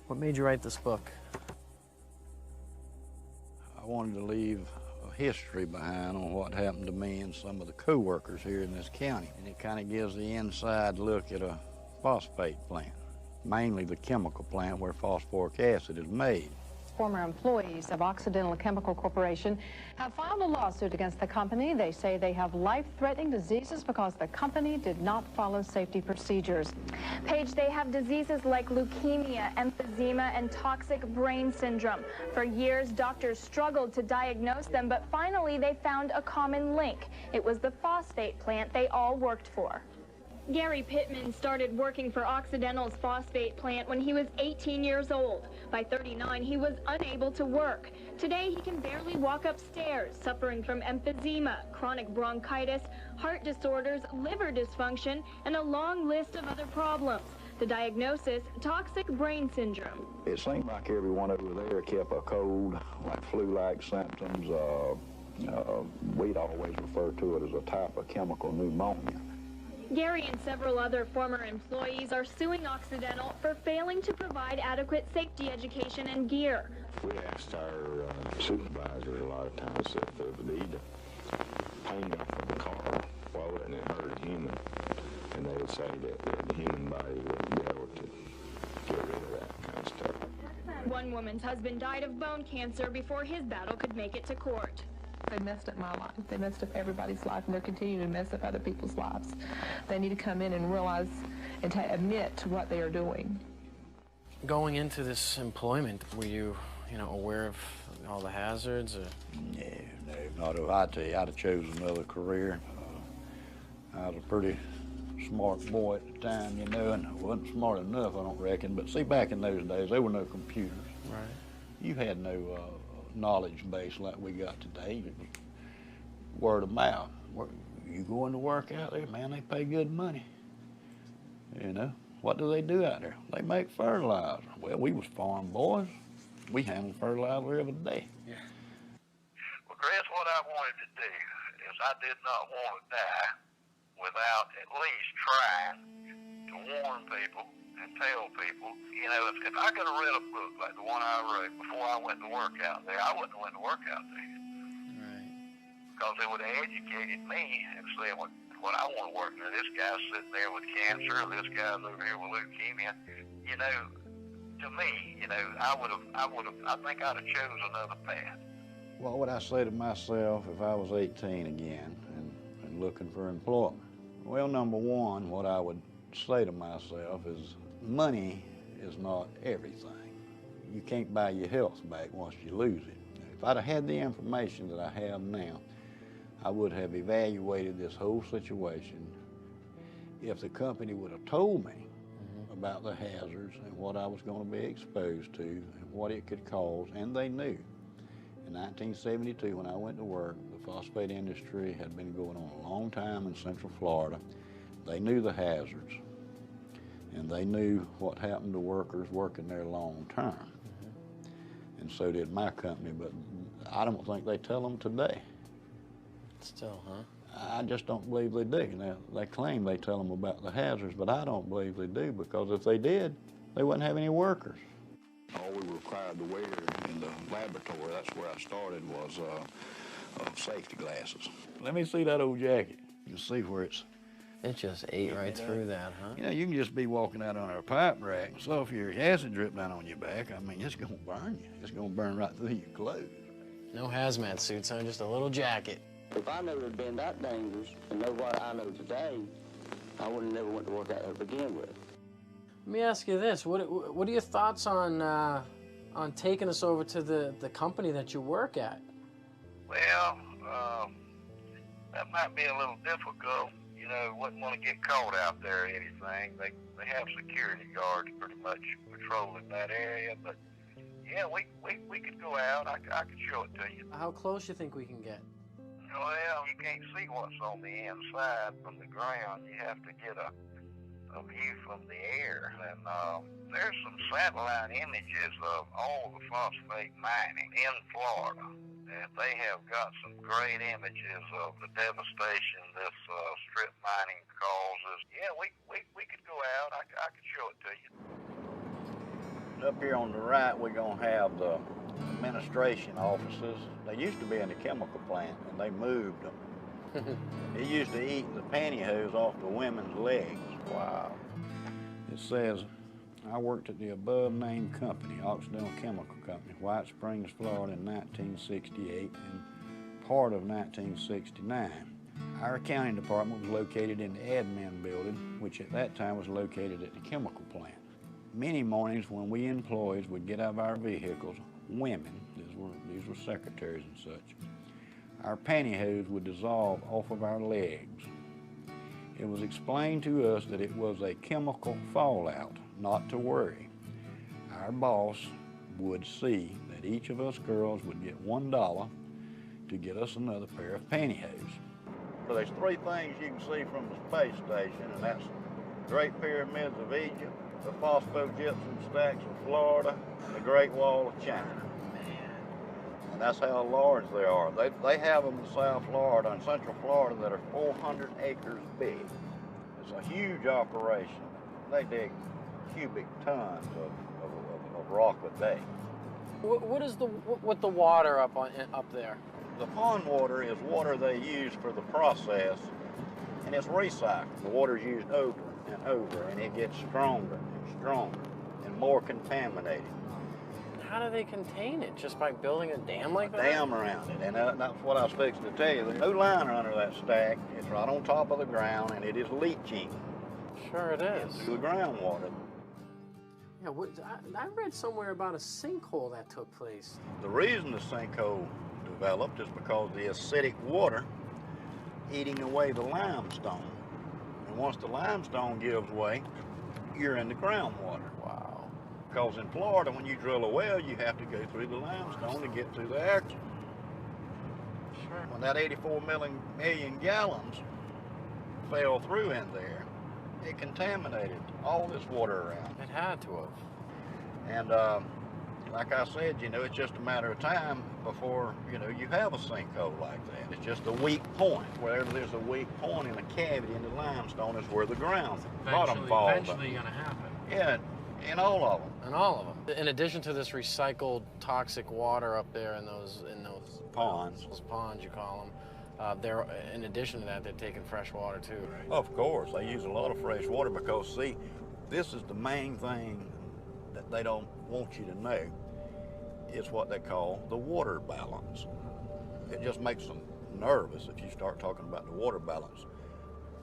what made you write this book? I wanted to leave a history behind on what happened to me and some of the co-workers here in this county. And it kind of gives the inside look at a phosphate plant, mainly the chemical plant where phosphoric acid is made. Former employees of Occidental Chemical Corporation have filed a lawsuit against the company. They say they have life-threatening diseases because the company did not follow safety procedures. Paige, they have diseases like leukemia, emphysema, and toxic brain syndrome. For years, doctors struggled to diagnose them, but finally they found a common link. It was the phosphate plant they all worked for. Gary Pittman started working for Occidental's phosphate plant when he was 18 years old. By 39, he was unable to work. Today, he can barely walk upstairs, suffering from emphysema, chronic bronchitis, heart disorders, liver dysfunction, and a long list of other problems. The diagnosis, toxic brain syndrome. It seemed like everyone over there kept a cold, like flu-like symptoms. We'd always refer to it as a type of chemical pneumonia. Gary and several other former employees are suing Occidental for failing to provide adequate safety education and gear. We asked our supervisor a lot of times if they would need to paint off of the car while it didn't hurt a human, and they would say that the human body wouldn't be able to get rid of that kind of stuff. One woman's husband died of bone cancer before his battle could make it to court. They messed up my life. They messed up everybody's life, and they're continuing to mess up other people's lives. They need to come in and realize and admit to what they are doing. Going into this employment, were you, aware of all the hazards? Or? No, not if I tell you, I'd have chosen another career. I was a pretty smart boy at the time, and I wasn't smart enough, I don't reckon. But see, back in those days, there were no computers. Right. You had no knowledge base like we got today. It was word of mouth. You going to work out there, man, they pay good money. What do they do out there? They make fertilizer. Well, we was farm boys. We handled fertilizer every day. Yeah. Well, Chris, what I wanted to do is I did not want to die without at least trying to warn people and tell people, if I could have read a book like the one I wrote before I went to work out there, I wouldn't have went to work out there. Right. because they would have educated me and said what I want to work with. This guy's sitting there with cancer, this guy's over here with leukemia. You know, to me, you know, I think I'd have chosen another path. What would I say to myself if I was 18 again and looking for employment? Well, number one, what I would say to myself is money is not everything. You can't buy your health back once you lose it. If I'd have had the information that I have now, I would have evaluated this whole situation. If the company would have told me about the hazards and what I was going to be exposed to and what it could cause, and they knew. In 1972, when I went to work, the phosphate industry had been going on a long time in Central Florida. They knew the hazards, and they knew what happened to workers working there long term. And so did my company, but I don't think they tell them today. Still, huh? I just don't believe they do. Now, they claim they tell them about the hazards, but I don't believe they do, because if they did, they wouldn't have any workers. All we were required to wear in the laboratory, that's where I started, was safety glasses. Let me see that old jacket. You can see where it's... It just ate right through that, huh? You know, you can just be walking out on a pipe rack, and sulfuric acid drip down on your back. I mean, it's gonna burn you. It's gonna burn right through your clothes. No hazmat suits, huh? Just a little jacket. If I knew it had been that dangerous and know what I know today, I would have never went to work out there to begin with. Let me ask you this: what are your thoughts on taking us over to the company that you work at? Well, that might be a little difficult. You know, wouldn't want to get caught out there or anything. They have security guards pretty much patrolling that area, but yeah, we could go out. I could show it to you. How close you think we can get? Well, you can't see what's on the inside from the ground. You have to get a view from the air. And there's some satellite images of all the phosphate mining in Florida. And they have got some great images of the devastation this strip mining causes. Yeah, we could go out. I could show it to you. Up here on the right, we're going to have the administration offices. They used to be in the chemical plant, and they moved them. They used to eat the pantyhose off the women's legs. Wow. It says, I worked at the above-named company, Occidental Chemical Company, White Springs, Florida, in 1968 and part of 1969. Our accounting department was located in the admin building, which at that time was located at the chemical plant. Many mornings when we employees would get out of our vehicles, women, these were secretaries and such, our pantyhose would dissolve off of our legs. It was explained to us that it was a chemical fallout, not to worry. Our boss would see that each of us girls would get $1 to get us another pair of pantyhose. So there's three things you can see from the space station, and that's the Great Pyramids of Egypt, the phosphogypsum stacks of Florida, and the Great Wall of China. And that's how large they are. They have them in South Florida and Central Florida that are 400 acres big. It's a huge operation. They dig cubic tons of rock a day. What is with the water up there? The pond water is water they use for the process, and it's recycled. The water's used over and over, and it gets stronger and stronger and more contaminated. How do they contain it? Just by building a dam like that? A dam around it, and that's what I was fixing to tell you. There's no liner under that stack. It's right on top of the ground, and it is leaching. Sure it is. Into the groundwater. Yeah, I read somewhere about a sinkhole that took place. The reason the sinkhole developed is because the acidic water eating away the limestone. And once the limestone gives way, you're in the groundwater. Wow. Because in Florida, when you drill a well, you have to go through the limestone to get to the action. Sure. When that 84 million gallons fell through in there, it contaminated all this water around. It had to have. And like I said, you know, it's just a matter of time before, you know, you have a sinkhole like that. It's just a weak point. Wherever there's a weak point in a cavity in the limestone is where the bottom falls. Eventually going to happen. Yeah, in all of them. In all of them. In addition to this recycled toxic water up there in those ponds. Those ponds, you call them. In addition to that, they're taking fresh water too. Of course, they use a lot of fresh water because, see, this is the main thing that they don't want you to know. It's what they call the water balance. It just makes them nervous if you start talking about the water balance.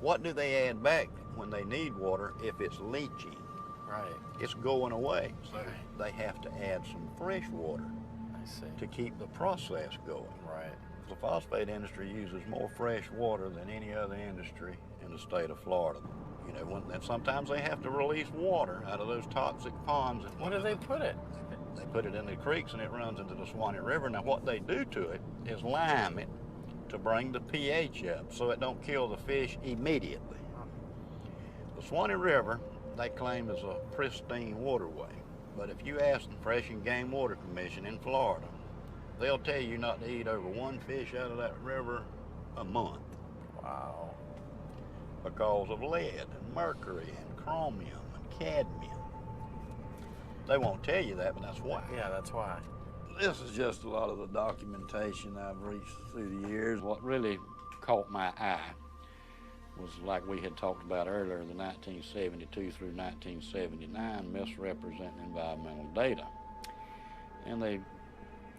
What do they add back when they need water if it's leaching? Right. It's going away, so they have to add some fresh water to keep the process going. Right. The phosphate industry uses more fresh water than any other industry in the state of Florida. You know, and sometimes they have to release water out of those toxic ponds. Where do they put it? They put it in the creeks and it runs into the Swanee River. Now what they do to it is lime it to bring the pH up so it don't kill the fish immediately. The Swanee River, they claim, is a pristine waterway. But if you ask the Fish and Game Water Commission in Florida, they'll tell you not to eat over one fish out of that river a month. Wow. Because of lead and mercury and chromium and cadmium. They won't tell you that, but that's why. Yeah, that's why. This is just a lot of the documentation I've reached through the years. What really caught my eye was, like we had talked about earlier, the 1972 through 1979 misrepresenting environmental data. And they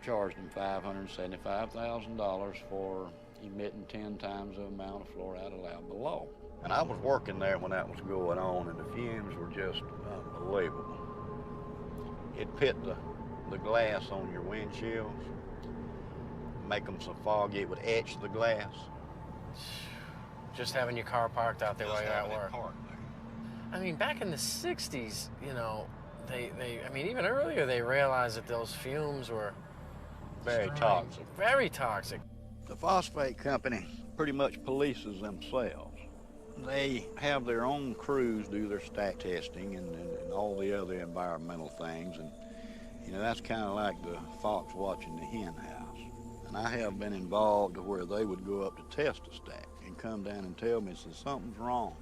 charged them $575,000 for emitting 10 times the amount of fluoride allowed below. And I was working there when that was going on, and the fumes were just unbelievable. It pit the glass on your windshields, make them so foggy it would etch the glass. Just having your car parked out there while you're at work. I mean, back in the 60s, you know, I mean, even earlier, they realized that those fumes were very toxic. Very toxic. The phosphate company pretty much polices themselves. They have their own crews do their stack testing and all the other environmental things. And, you know, that's kind of like the fox watching the hen house. And I have been involved where they would go up to test a stack and come down and tell me, so something's wrong.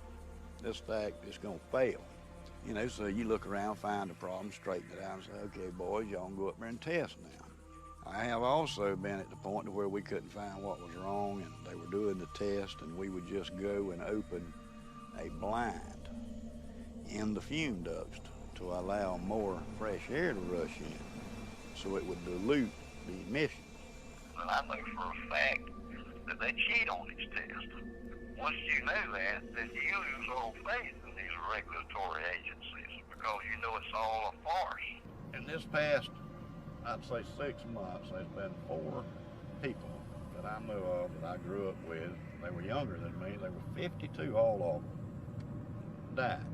This stack is going to fail. You know, so you look around, find the problem, straighten it out, and say, okay, boys, y'all can go up there and test now. I have also been at the point to where we couldn't find what was wrong, and they were doing the test, and we would just go and open a blind in the fume ducts to allow more fresh air to rush in, so it would dilute the emissions. And I know for a fact that they cheat on these tests. Once you know that, then you lose all faith in these regulatory agencies because you know it's all a farce. In this past, I'd say 6 months, there's been 4 people that I know of that I grew up with. They were younger than me. They were 52, all of them died.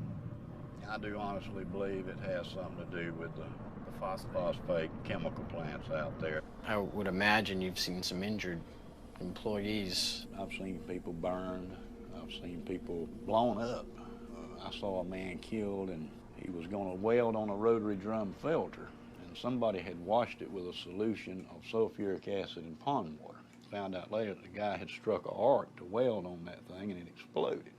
I do honestly believe it has something to do with the phosphate chemical plants out there. I would imagine you've seen some injured employees. I've seen people burned. I've seen people blown up. I saw a man killed, and he was going to weld on a rotary drum filter, and somebody had washed it with a solution of sulfuric acid and pond water. Found out later that the guy had struck an arc to weld on that thing, and it exploded.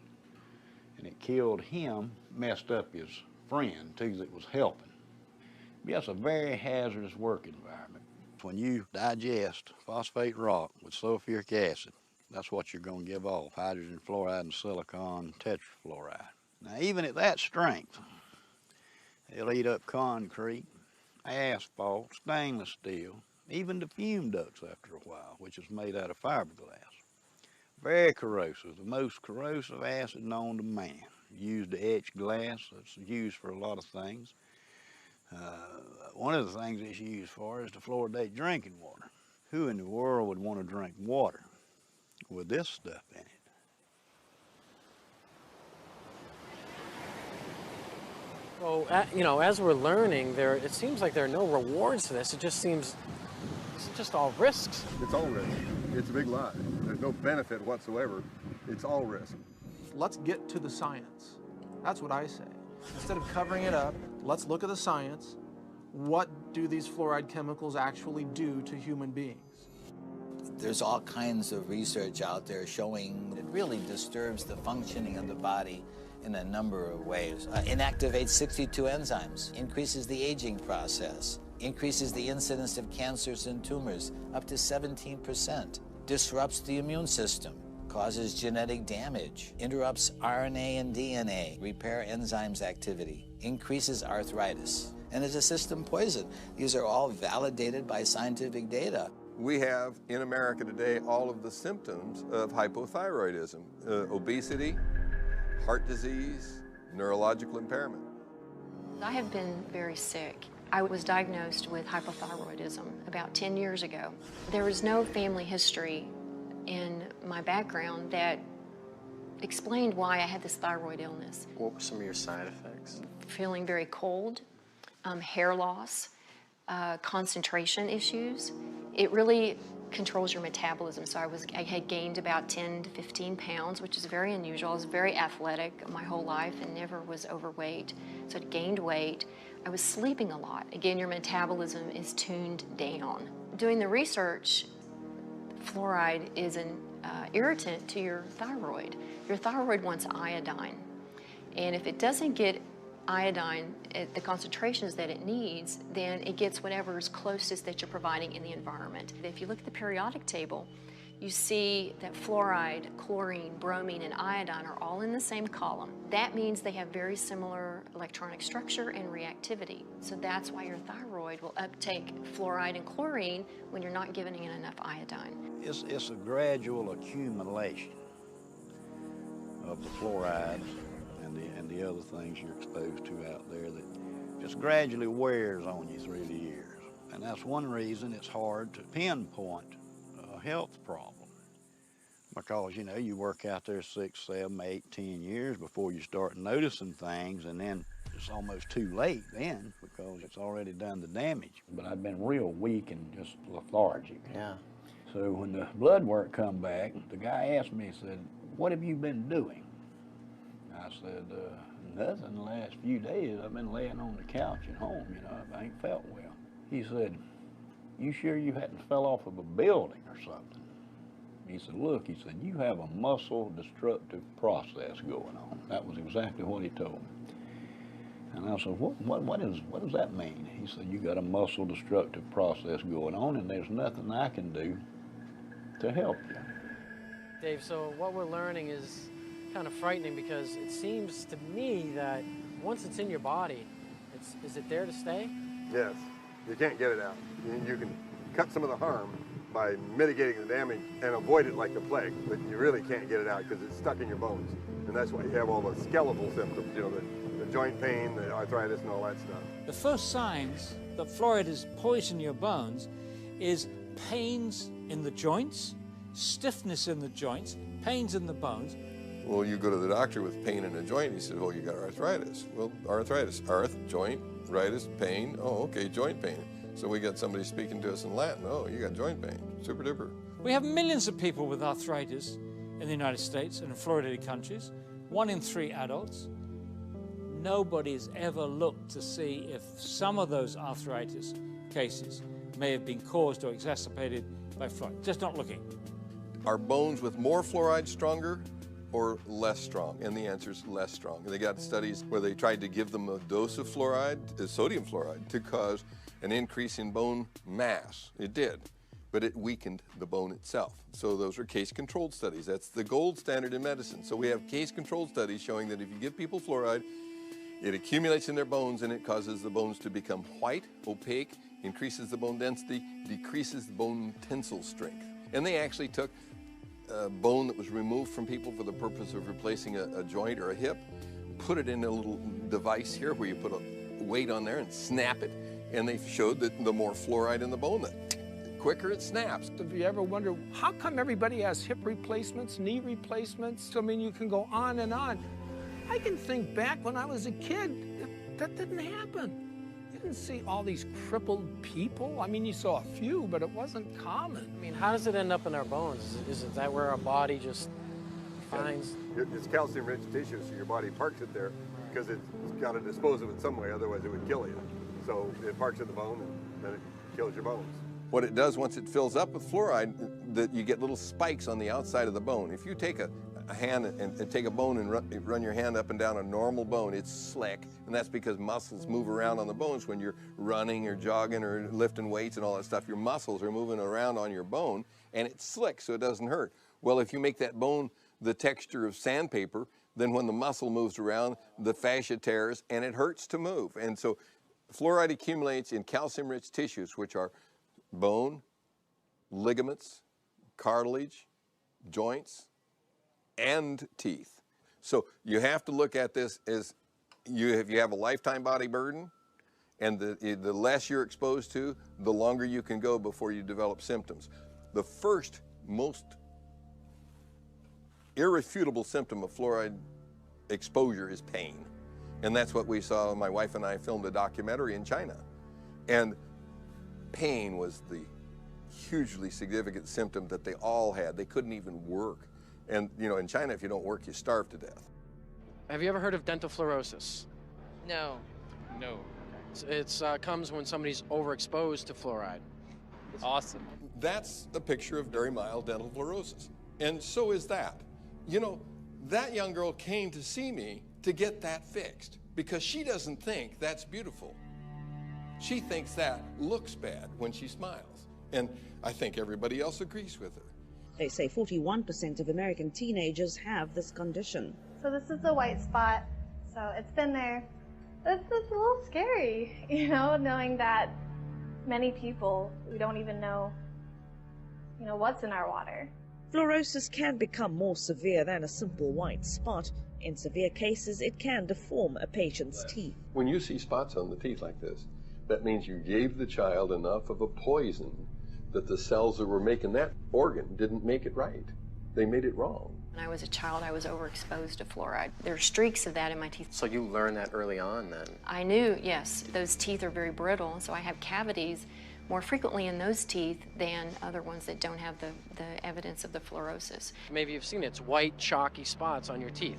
And it killed him, messed up his friend, too, that was helping. But that's a very hazardous work environment. When you digest phosphate rock with sulfuric acid, that's what you're going to give off, hydrogen fluoride and silicon tetrafluoride. Now, even at that strength, it'll eat up concrete, asphalt, stainless steel, even the fume ducts after a while, which is made out of fiberglass. Very corrosive, the most corrosive acid known to man. Used to etch glass, it's used for a lot of things. One of the things it's used for is to fluoridate drinking water. Who in the world would want to drink water with this stuff in it? So, you know, as we're learning, it seems like there are no rewards to this. It just seems it's just all risks. It's all risk. It's a big lie. There's no benefit whatsoever. It's all risk. Let's get to the science. That's what I say. Instead of covering it up, let's look at the science. What do these fluoride chemicals actually do to human beings? There's all kinds of research out there showing it really disturbs the functioning of the body in a number of ways. Inactivates 62 enzymes, increases the aging process, increases the incidence of cancers and tumors up to 17%. disrupts the immune system, causes genetic damage, interrupts RNA and DNA, repair enzymes activity, increases arthritis, and is a system poison. These are all validated by scientific data. We have in America today all of the symptoms of hypothyroidism, obesity, heart disease, neurological impairment. I have been very sick. I was diagnosed with hypothyroidism about 10 years ago. There was no family history in my background that explained why I had this thyroid illness. What were some of your side effects? Feeling very cold, hair loss, concentration issues. It really controls your metabolism. So I had gained about 10 to 15 pounds, which is very unusual. I was very athletic my whole life and never was overweight. So I gained weight. I was sleeping a lot. Again, your metabolism is tuned down. Doing the research, fluoride is an irritant to your thyroid. Your thyroid wants iodine. And if it doesn't get iodine at the concentrations that it needs, then it gets whatever is closest that you're providing in the environment. If you look at the periodic table, you see that fluoride, chlorine, bromine, and iodine are all in the same column. That means they have very similar electronic structure and reactivity. So that's why your thyroid will uptake fluoride and chlorine when you're not giving it enough iodine. It's a gradual accumulation of the fluorides and the other things you're exposed to out there that just gradually wears on you through the years. And that's one reason it's hard to pinpoint a health problem. Because, you know, you work out there 6, 7, 8, 10 years before you start noticing things, and then it's almost too late then because it's already done the damage. But I've been real weak and just lethargic. Yeah. So when the blood work come back, the guy asked me, he said, "What have you been doing?" I said, "Nothing the last few days. I've been laying on the couch at home, you know, I ain't felt well." He said, "You sure you hadn't fell off of a building or something?" He said, "Look," he said, "you have a muscle destructive process going on." That was exactly what he told me. And I said, what does that mean? He said, "You got a muscle destructive process going on and there's nothing I can do to help you." Dave, so what we're learning is kind of frightening because it seems to me that once it's in your body, is it there to stay? Yes, you can't get it out. You can cut some of the harm by mitigating the damage and avoid it like the plague, but you really can't get it out because it's stuck in your bones. And that's why you have all the skeletal symptoms, you know, the joint pain, the arthritis, and all that stuff. The first signs that fluoride is poisoning your bones is pains in the joints, stiffness in the joints, pains in the bones. Well, you go to the doctor with pain in a joint, he said, "Oh, you got arthritis." Well, arthritis, joint, ritis, pain, oh, okay, joint pain. So we got somebody speaking to us in Latin, "Oh, you got joint pain, super duper." We have millions of people with arthritis in the United States and in fluoridated countries, 1 in 3 adults. Nobody's ever looked to see if some of those arthritis cases may have been caused or exacerbated by fluoride. Just not looking. Are bones with more fluoride stronger or less strong? And the answer is less strong. They got studies where they tried to give them a dose of fluoride, sodium fluoride, to cause an increase in bone mass. It did, but it weakened the bone itself. So those are case-controlled studies. That's the gold standard in medicine. So we have case-controlled studies showing that if you give people fluoride, it accumulates in their bones and it causes the bones to become white, opaque, increases the bone density, decreases the bone tensile strength. And they actually took bone that was removed from people for the purpose of replacing a joint or a hip, put it in a little device here where you put a weight on there and snap it, and they showed that the more fluoride in the bone, the quicker it snaps. Have you ever wondered, how come everybody has hip replacements, knee replacements? I mean, you can go on and on. I can think back when I was a kid, that didn't happen. You didn't see all these crippled people. I mean, you saw a few, but it wasn't common. I mean, how does it end up in our bones? Is it that where our body just finds? It's calcium-rich tissue, so your body parks it there because it's got to dispose of it some way, otherwise it would kill you. So it parks in the bone and then it kills your bones. What it does once it fills up with fluoride, that you get little spikes on the outside of the bone. If you take a hand and take a bone and run your hand up and down a normal bone, it's slick, and that's because muscles move around on the bones when you're running or jogging or lifting weights and all that stuff. Your muscles are moving around on your bone, and it's slick, so it doesn't hurt. Well, if you make that bone the texture of sandpaper, then when the muscle moves around, the fascia tears, and it hurts to move. And so fluoride accumulates in calcium-rich tissues, which are bone, ligaments, cartilage, joints, and teeth. So you have to look at this as if you have a lifetime body burden, and the less you're exposed to, the longer you can go before you develop symptoms. The first most irrefutable symptom of fluoride exposure is pain. And that's what we saw. My wife and I filmed a documentary in China. And pain was the hugely significant symptom that they all had. They couldn't even work. And you know, in China, if you don't work, you starve to death. Have you ever heard of dental fluorosis? No. No. It comes when somebody's overexposed to fluoride. Awesome. That's a picture of very mild dental fluorosis. And so is that. You know, that young girl came to see me to get that fixed because she doesn't think that's beautiful. She thinks that looks bad when she smiles. And I think everybody else agrees with her. They say 41% of American teenagers have this condition. So this is a white spot, so it's been there. It's a little scary, you know, knowing that many people, we don't even know, what's in our water. Fluorosis can become more severe than a simple white spot. In severe cases, it can deform a patient's teeth. When you see spots on the teeth like this, that means you gave the child enough of a poison that the cells that were making that organ didn't make it right. They made it wrong. When I was a child, I was overexposed to fluoride. There are streaks of that in my teeth. So you learned that early on then? I knew, yes. Those teeth are very brittle, so I have cavities more frequently in those teeth than other ones that don't have the evidence of the fluorosis. Maybe you've seen it. It's white, chalky spots on your teeth.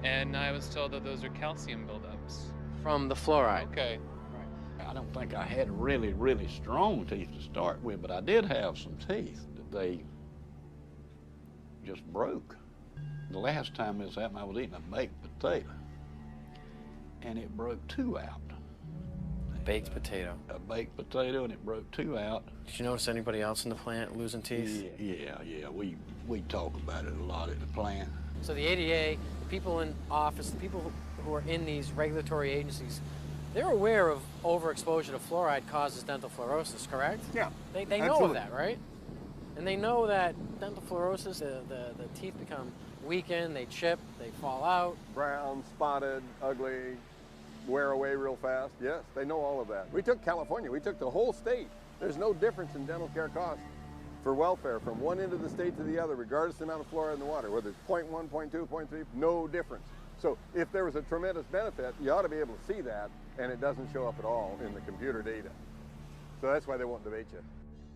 And I was told that those are calcium buildups. From the fluoride. Okay. I don't think I had really, really strong teeth to start with, but I did have some teeth that they just broke. The last time this happened, I was eating a baked potato, and it broke 2 out. Baked potato? A baked potato, and it broke 2 out. Did you notice anybody else in the plant losing teeth? Yeah. We talk about it a lot at the plant. So the ADA, the people in office, the people who are in these regulatory agencies, they're aware of overexposure to fluoride causes dental fluorosis, correct? Yeah. They know of that, right? And they know that dental fluorosis, the teeth become weakened, they chip, they fall out. Brown, spotted, ugly, wear away real fast. Yes, they know all of that. We took California, we took the whole state. There's no difference in dental care costs for welfare from one end of the state to the other, regardless of the amount of fluoride in the water, whether it's 0.1, 0.2, 0.3, no difference. So if there was a tremendous benefit, you ought to be able to see that, and it doesn't show up at all in the computer data. So that's why they won't debate you.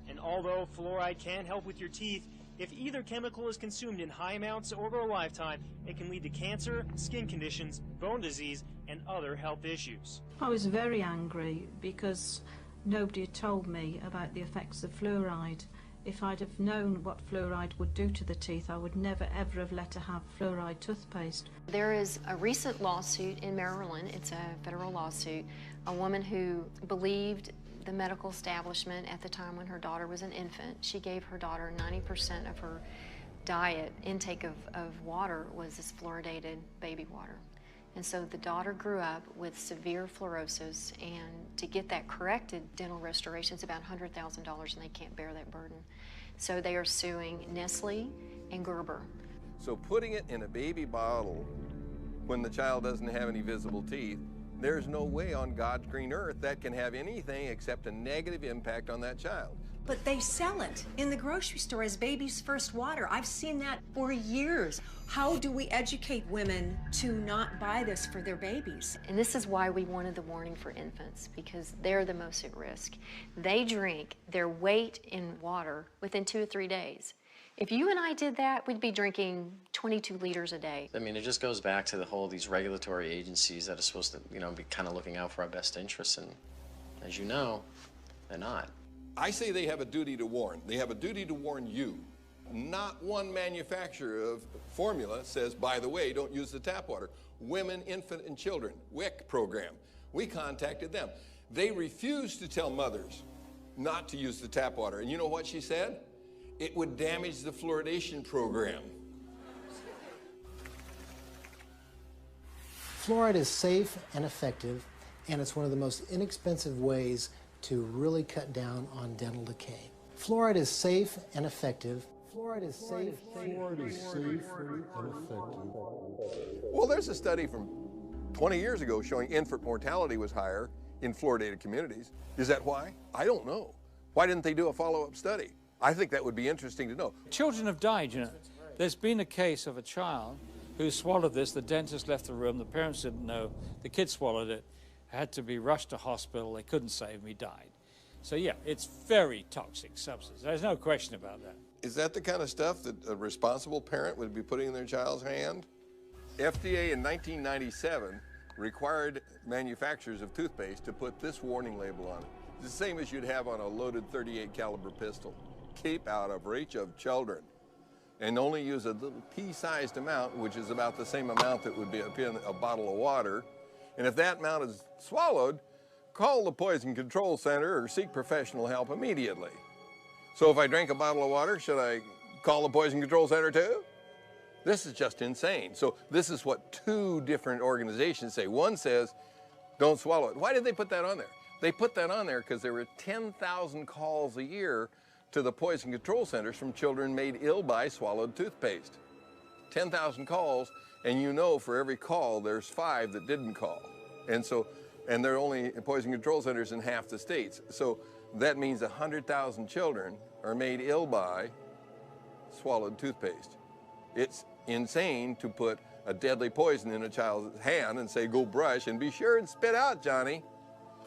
And although fluoride can help with your teeth, if either chemical is consumed in high amounts over a lifetime, it can lead to cancer, skin conditions, bone disease, and other health issues. I was very angry because nobody had told me about the effects of fluoride. If I'd have known what fluoride would do to the teeth, I would never ever have let her have fluoride toothpaste. There is a recent lawsuit in Maryland, it's a federal lawsuit, a woman who believed the medical establishment at the time when her daughter was an infant. She gave her daughter 90% of her diet, intake of water was this fluoridated baby water. And so the daughter grew up with severe fluorosis, and to get that corrected, dental restoration is about $100,000, and they can't bear that burden. So they are suing Nestle and Gerber. So putting it in a baby bottle when the child doesn't have any visible teeth, there's no way on God's green earth that can have anything except a negative impact on that child. But they sell it in the grocery store as baby's first water. I've seen that for years. How do we educate women to not buy this for their babies? And this is why we wanted the warning for infants, because they're the most at risk. They drink their weight in water within 2 or 3 days. If you and I did that, we'd be drinking 22 liters a day. I mean, it just goes back to the whole, these regulatory agencies that are supposed to, be kind of looking out for our best interests, and as you know, they're not. I say they have a duty to warn. They have a duty to warn you not one manufacturer of formula says, by the way, don't use the tap water. Women, Infant, and Children, WIC program. We contacted them. They refused to tell mothers not to use the tap water. And you know what she said? It would damage the fluoridation program. Fluoride is safe and effective, and it's one of the most inexpensive ways to really cut down on dental decay. Fluoride is safe and effective. Fluoride is safe and effective. Well, there's a study from 20 years ago showing infant mortality was higher in fluoridated communities. Is that why? I don't know. Why didn't they do a follow-up study? I think that would be interesting to know. Children have died, you know. There's been a case of a child who swallowed this. The dentist left the room. The parents didn't know. The kid swallowed it, had to be rushed to hospital. They couldn't save him. He died. So, yeah, it's very toxic substance. There's no question about that. Is that the kind of stuff that a responsible parent would be putting in their child's hand? FDA in 1997 required manufacturers of toothpaste to put this warning label on it. It's the same as you'd have on a loaded .38 caliber pistol. Keep out of reach of children. And only use a little pea-sized amount, which is about the same amount that would be in a bottle of water. And if that amount is swallowed, call the Poison Control Center or seek professional help immediately. So if I drank a bottle of water, should I call the Poison Control Center too? This is just insane. So this is what two different organizations say. One says, don't swallow it. Why did they put that on there? They put that on there because there were 10,000 calls a year to the Poison Control Centers from children made ill by swallowed toothpaste. 10,000 calls, and you know for every call there's 5 that didn't call. And there are only Poison Control Centers in half the states. So that means 100,000 children are made ill by swallowed toothpaste. It's insane to put a deadly poison in a child's hand and say, go brush and be sure and spit out, Johnny.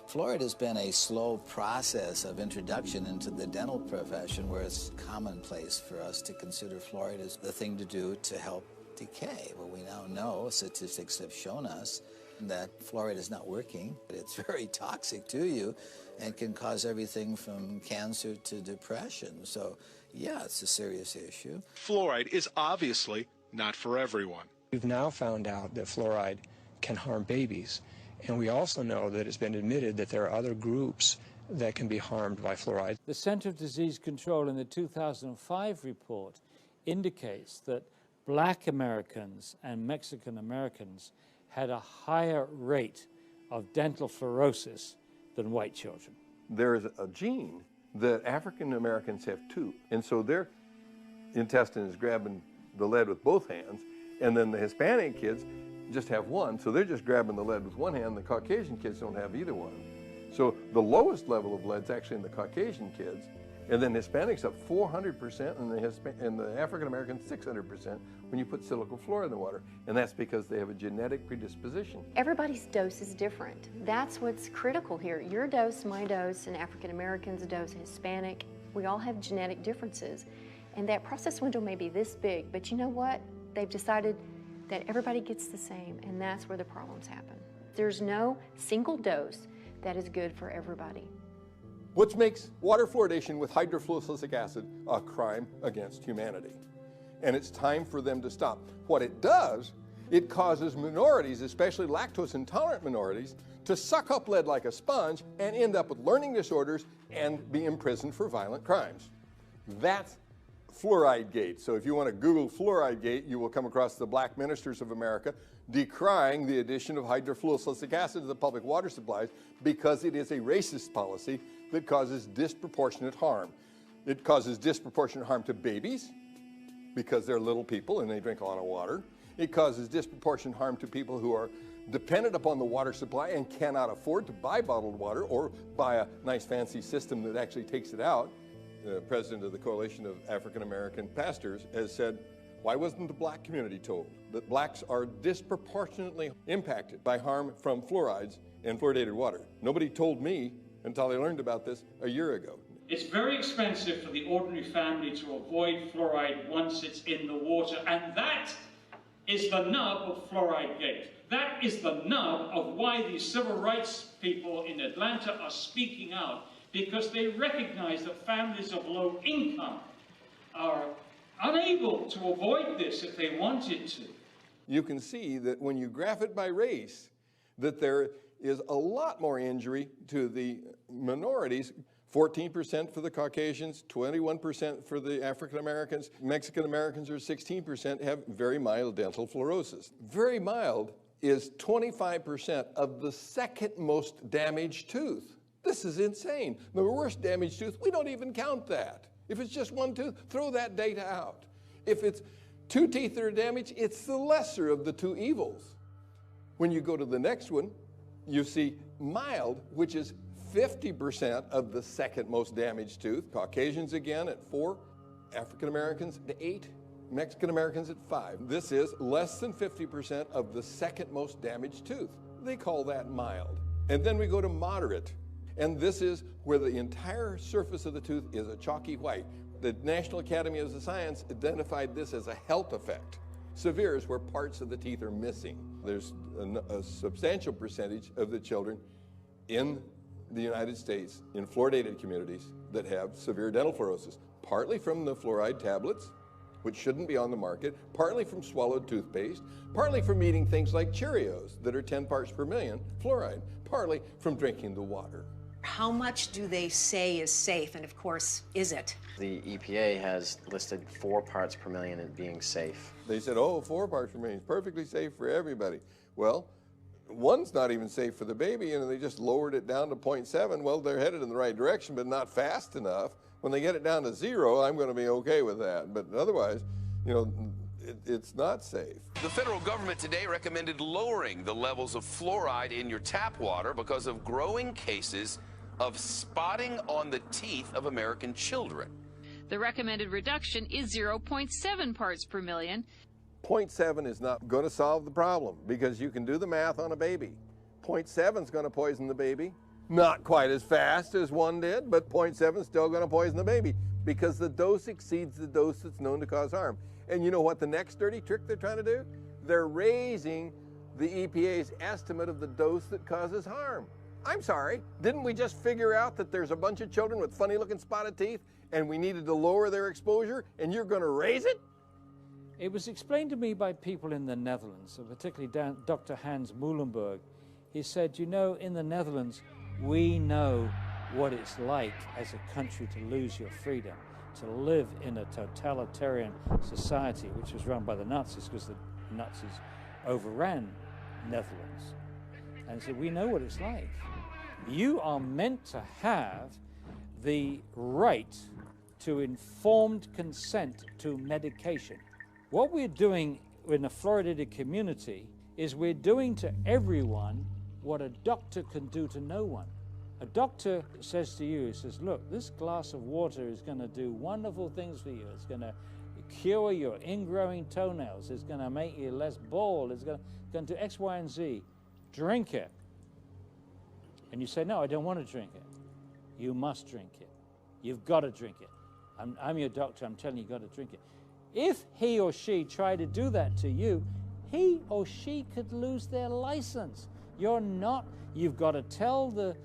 Fluoride has been a slow process of introduction into the dental profession where it's commonplace for us to consider fluoride as the thing to do to help decay. Well, we now know, statistics have shown us, that fluoride is not working. It's very toxic to you and can cause everything from cancer to depression. So, yeah, it's a serious issue. Fluoride is obviously not for everyone. We've now found out that fluoride can harm babies. And we also know that it's been admitted that there are other groups that can be harmed by fluoride. The Center of Disease Control in the 2005 report indicates that Black Americans and Mexican Americans had a higher rate of dental fluorosis than white children. There is a gene that African Americans have too. And so their intestine is grabbing the lead with both hands, and then the Hispanic kids just have one, so they're just grabbing the lead with one hand. The Caucasian kids don't have either one. So the lowest level of lead's actually in the Caucasian kids, and then Hispanics up 400%, and the African Americans 600% when you put silicofluoride in the water, and that's because they have a genetic predisposition. Everybody's dose is different. That's what's critical here. Your dose, my dose, and African Americans' dose, Hispanic, we all have genetic differences, and that process window may be this big, but you know what? They've decided that everybody gets the same, and that's where the problems happen. There's no single dose that is good for everybody. Which makes water fluoridation with hydrofluorosilicic acid a crime against humanity. And it's time for them to stop. What it does, it causes minorities, especially lactose intolerant minorities, to suck up lead like a sponge and end up with learning disorders and be imprisoned for violent crimes. That's Fluoride Gate. So if you want to Google Fluoride Gate, you will come across the Black ministers of America decrying the addition of hydrofluorosilicic acid to the public water supplies because it is a racist policy that causes disproportionate harm. It causes disproportionate harm to babies because they're little people and they drink a lot of water. It causes disproportionate harm to people who are dependent upon the water supply and cannot afford to buy bottled water or buy a nice fancy system that actually takes it out. The president of the Coalition of African American Pastors has said, why wasn't the black community told that blacks are disproportionately impacted by harm from fluorides and fluoridated water? Nobody told me until I learned about this a year ago. It's very expensive for the ordinary family to avoid fluoride once it's in the water, and that is the nub of Fluoride Gate. That is the nub of why these civil rights people in Atlanta are speaking out, because they recognize that families of low income are unable to avoid this if they wanted to. You can see that when you graph it by race, that there is a lot more injury to the minorities. 14% for the Caucasians, 21% for the African Americans. Mexican Americans are 16% have very mild dental fluorosis. Very mild is 25% of the second most damaged tooth. This is insane. The worst damaged tooth, we don't even count that. If it's just one tooth, throw that data out. If it's two teeth that are damaged, it's the lesser of the two evils. When you go to the next one, you see mild, which is 50% of the second most damaged tooth. Caucasians again at 4, African Americans at 8, Mexican Americans at 5. This is less than 50% of the second most damaged tooth. They call that mild. And then we go to moderate. And this is where the entire surface of the tooth is a chalky white. The National Academy of Sciences identified this as a health effect. Severe is where parts of the teeth are missing. There's a substantial percentage of the children in the United States in fluoridated communities that have severe dental fluorosis, partly from the fluoride tablets, which shouldn't be on the market, partly from swallowed toothpaste, partly from eating things like Cheerios that are 10 parts per million fluoride, partly from drinking the water. How much do they say is safe, and of course, is it? The EPA has listed 4 parts per million as being safe. They said, oh, 4 parts per million is perfectly safe for everybody. Well, one's not even safe for the baby, and they just lowered it down to 0.7. Well, they're headed in the right direction, but not fast enough. When they get it down to 0, I'm going to be okay with that. But otherwise, you know, it's not safe. The federal government today recommended lowering the levels of fluoride in your tap water because of growing cases of spotting on the teeth of American children. The recommended reduction is 0.7 parts per million. 0.7 is not going to solve the problem because you can do the math on a baby. 0.7 is going to poison the baby. Not quite as fast as 1 did, but 0.7 is still going to poison the baby because the dose exceeds the dose that's known to cause harm. And you know what the next dirty trick they're trying to do? They're raising the EPA's estimate of the dose that causes harm. I'm sorry, didn't we just figure out that there's a bunch of children with funny looking spotted teeth and we needed to lower their exposure and you're going to raise it? It was explained to me by people in the Netherlands, particularly Dr. Hans Muhlenberg. He said, you know, in the Netherlands, we know what it's like as a country to lose your freedom, to live in a totalitarian society, which was run by the Nazis because the Nazis overran Netherlands. And so we know what it's like. You are meant to have the right to informed consent to medication. What we're doing in a fluoridated community is we're doing to everyone what a doctor can do to no one. A doctor says to you, he says, look, this glass of water is going to do wonderful things for you. It's going to cure your ingrowing toenails. It's going to make you less bald. It's going to do X, Y, and Z. Drink it. And you say, no, I don't want to drink it. You must drink it. You've got to drink it. I'm your doctor. I'm telling you, you've got to drink it. If he or she tried to do that to you, he or she could lose their license. You're not. You've got to tell the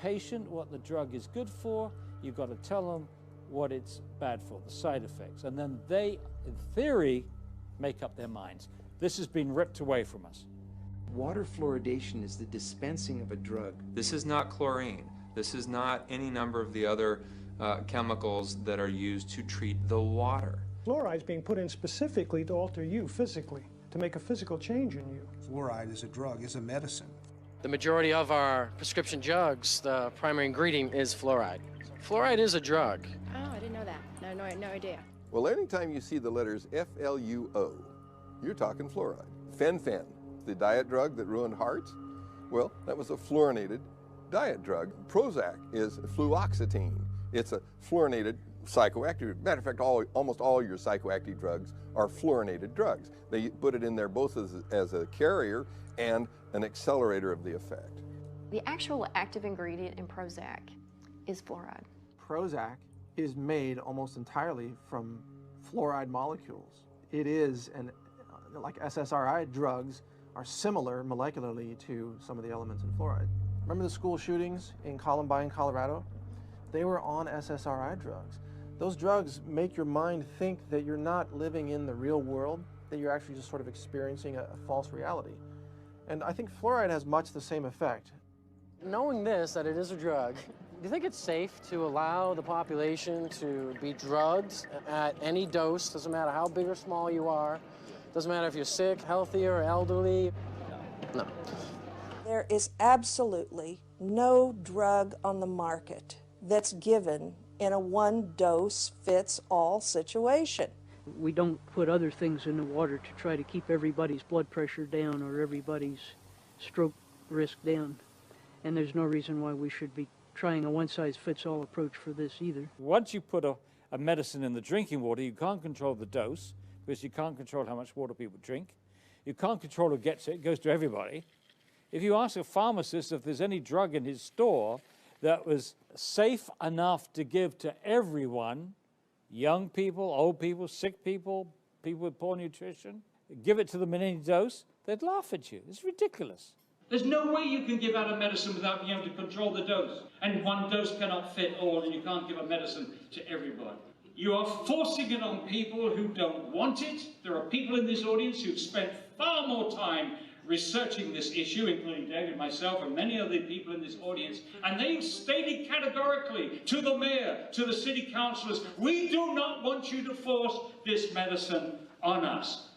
patient what the drug is good for. You've got to tell them what it's bad for, the side effects. And then they, in theory, make up their minds. This has been ripped away from us. Water fluoridation is the dispensing of a drug. This is not chlorine. This is not any number of the other chemicals that are used to treat the water. Fluoride is being put in specifically to alter you physically, to make a physical change in you. Fluoride is a drug, is a medicine. The majority of our prescription drugs, the primary ingredient is fluoride. Fluoride is a drug. Oh, I didn't know that. No idea. Well, anytime you see the letters F-L-U-O, you're talking fluoride. Fen-Phen, the diet drug that ruined hearts, well, that was a fluorinated diet drug. Prozac is fluoxetine. It's a fluorinated psychoactive. Matter of fact, almost all your psychoactive drugs are fluorinated drugs. They put it in there both as a carrier and an accelerator of the effect. The actual active ingredient in Prozac is fluoride. Prozac is made almost entirely from fluoride molecules. It is, like SSRI drugs are similar molecularly to some of the elements in fluoride. Remember the school shootings in Columbine, Colorado? They were on SSRI drugs. Those drugs make your mind think that you're not living in the real world, that you're actually just sort of experiencing a false reality. And I think fluoride has much the same effect. Knowing this, that it is a drug, do you think it's safe to allow the population to be drugged at any dose? Doesn't matter how big or small you are. Doesn't matter if you're sick, healthy, or elderly. No. There is absolutely no drug on the market that's given in a one-dose-fits-all situation. We don't put other things in the water to try to keep everybody's blood pressure down or everybody's stroke risk down. And there's no reason why we should be trying a one-size-fits-all approach for this either. Once you put a medicine in the drinking water, you can't control the dose, because you can't control how much water people drink. You can't control who gets it. It goes to everybody. If you ask a pharmacist if there's any drug in his store that was safe enough to give to everyone, young people, old people, sick people, people with poor nutrition, give it to them in any dose, they'd laugh at you. It's ridiculous. There's no way you can give out a medicine without being able to control the dose. And one dose cannot fit all, and you can't give a medicine to everybody. You are forcing it on people who don't want it. There are people in this audience who've spent far more time researching this issue, including David, myself, and many other people in this audience, and they've stated categorically to the mayor, to the city councillors, we do not want you to force this medicine on us.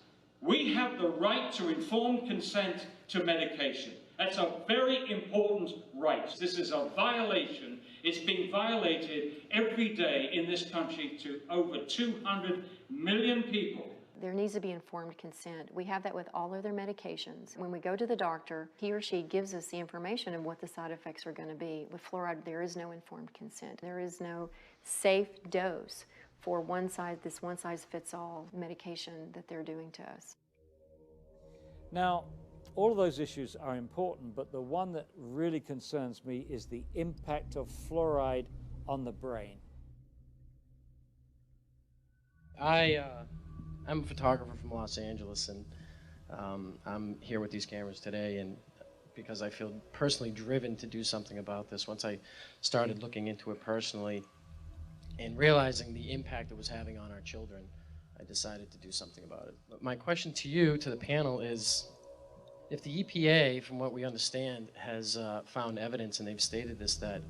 We have the right to informed consent to medication. That's a very important right. This is a violation. It's being violated every day in this country to over 200 million people. There needs to be informed consent. We have that with all other medications. When we go to the doctor, he or she gives us the information of what the side effects are going to be. With fluoride, there is no informed consent. There is no safe dose for this one-size-fits-all medication that they're doing to us. Now, all of those issues are important, but the one that really concerns me is the impact of fluoride on the brain. I'm a photographer from Los Angeles, and I'm here with these cameras today, and because I feel personally driven to do something about this. Once I started looking into it personally and realizing the impact it was having on our children, I decided to do something about it. But my question to you, to the panel, is if the EPA, from what we understand, has found evidence, and they've stated this, that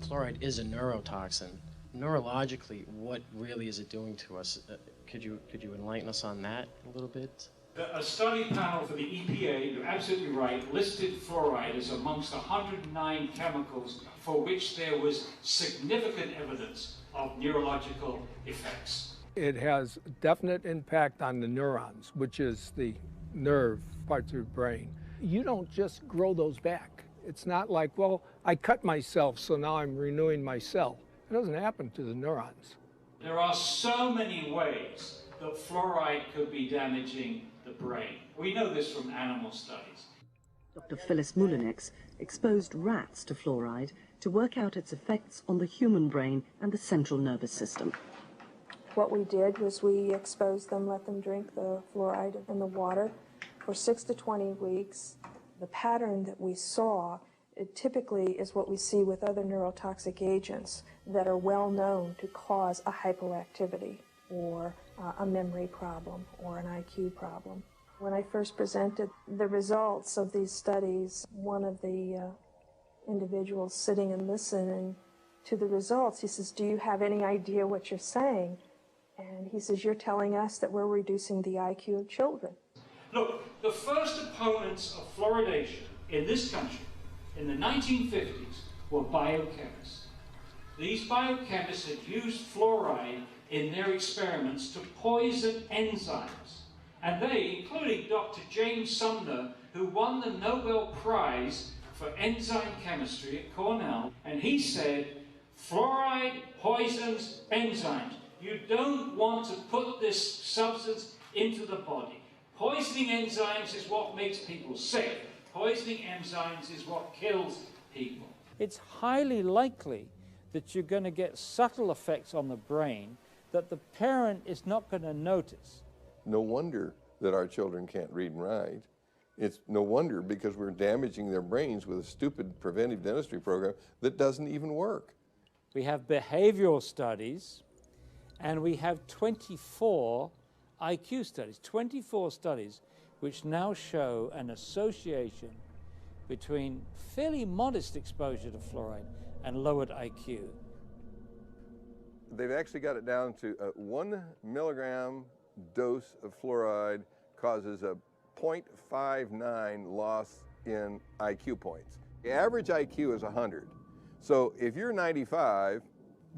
fluoride is a neurotoxin, neurologically, what really is it doing to us? Could you enlighten us on that a little bit? A study panel for the EPA, you're absolutely right, listed fluoride as amongst 109 chemicals for which there was significant evidence of neurological effects. It has definite impact on the neurons, which is the nerve parts of your brain. You don't just grow those back. It's not like, well, I cut myself, so now I'm renewing my cell. It doesn't happen to the neurons. There are so many ways that fluoride could be damaging the brain. We know this from animal studies. Dr. Phyllis Moulinex exposed rats to fluoride to work out its effects on the human brain and the central nervous system. What we did was we exposed them, let them drink the fluoride in the water for 6 to 20 weeks. The pattern that we saw, it typically is what we see with other neurotoxic agents that are well known to cause a hypoactivity or a memory problem or an IQ problem. When I first presented the results of these studies, one of the individuals sitting and listening to the results, he says, "Do you have any idea what you're saying?" And he says, "You're telling us that we're reducing the IQ of children." Look, the first opponents of fluoridation in this country in the 1950s were biochemists. These biochemists had used fluoride in their experiments to poison enzymes. And they, including Dr. James Sumner, who won the Nobel Prize for enzyme chemistry at Cornell, and he said, fluoride poisons enzymes. You don't want to put this substance into the body. Poisoning enzymes is what makes people sick. Poisoning enzymes is what kills people. It's highly likely that you're going to get subtle effects on the brain that the parent is not going to notice. No wonder that our children can't read and write. It's no wonder because we're damaging their brains with a stupid preventive dentistry program that doesn't even work. We have behavioral studies And we have 24 IQ studies, 24 studies, which now show an association between fairly modest exposure to fluoride and lowered IQ. They've actually got it down to a 1 milligram dose of fluoride causes a 0.59 loss in IQ points. The average IQ is 100. So if you're 95,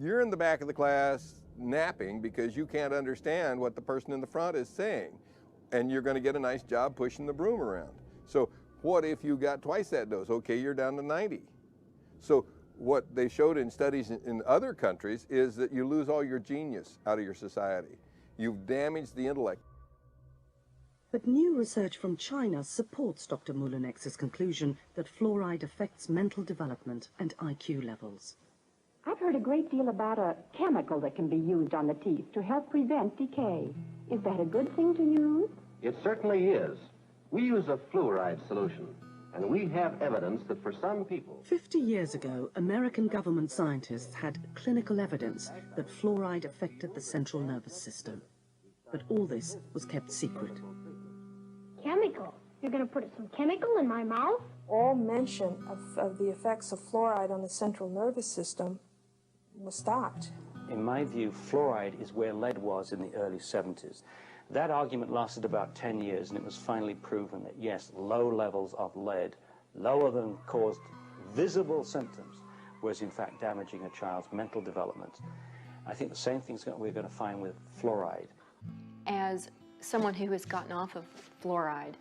you're in the back of the class napping because you can't understand what the person in the front is saying. And you're going to get a nice job pushing the broom around. So what if you got twice that dose? Okay, you're down to 90. So what they showed in studies in other countries is that you lose all your genius out of your society. You've damaged the intellect. But new research from China supports Dr. Muhlenex's conclusion that fluoride affects mental development and IQ levels. I've heard a great deal about a chemical that can be used on the teeth to help prevent decay. Is that a good thing to use? It certainly is. We use a fluoride solution, and we have evidence that for some people... 50 years ago, American government scientists had clinical evidence that fluoride affected the central nervous system. But all this was kept secret. Chemical? You're going to put some chemical in my mouth? All mention of the effects of fluoride on the central nervous system was stopped. In my view, fluoride is where lead was in the early 70s. That argument lasted about 10 years, and it was finally proven that, yes, low levels of lead, lower than caused visible symptoms, was in fact damaging a child's mental development. I think the same thing's we're going to find with fluoride. As someone who has gotten off of fluoride,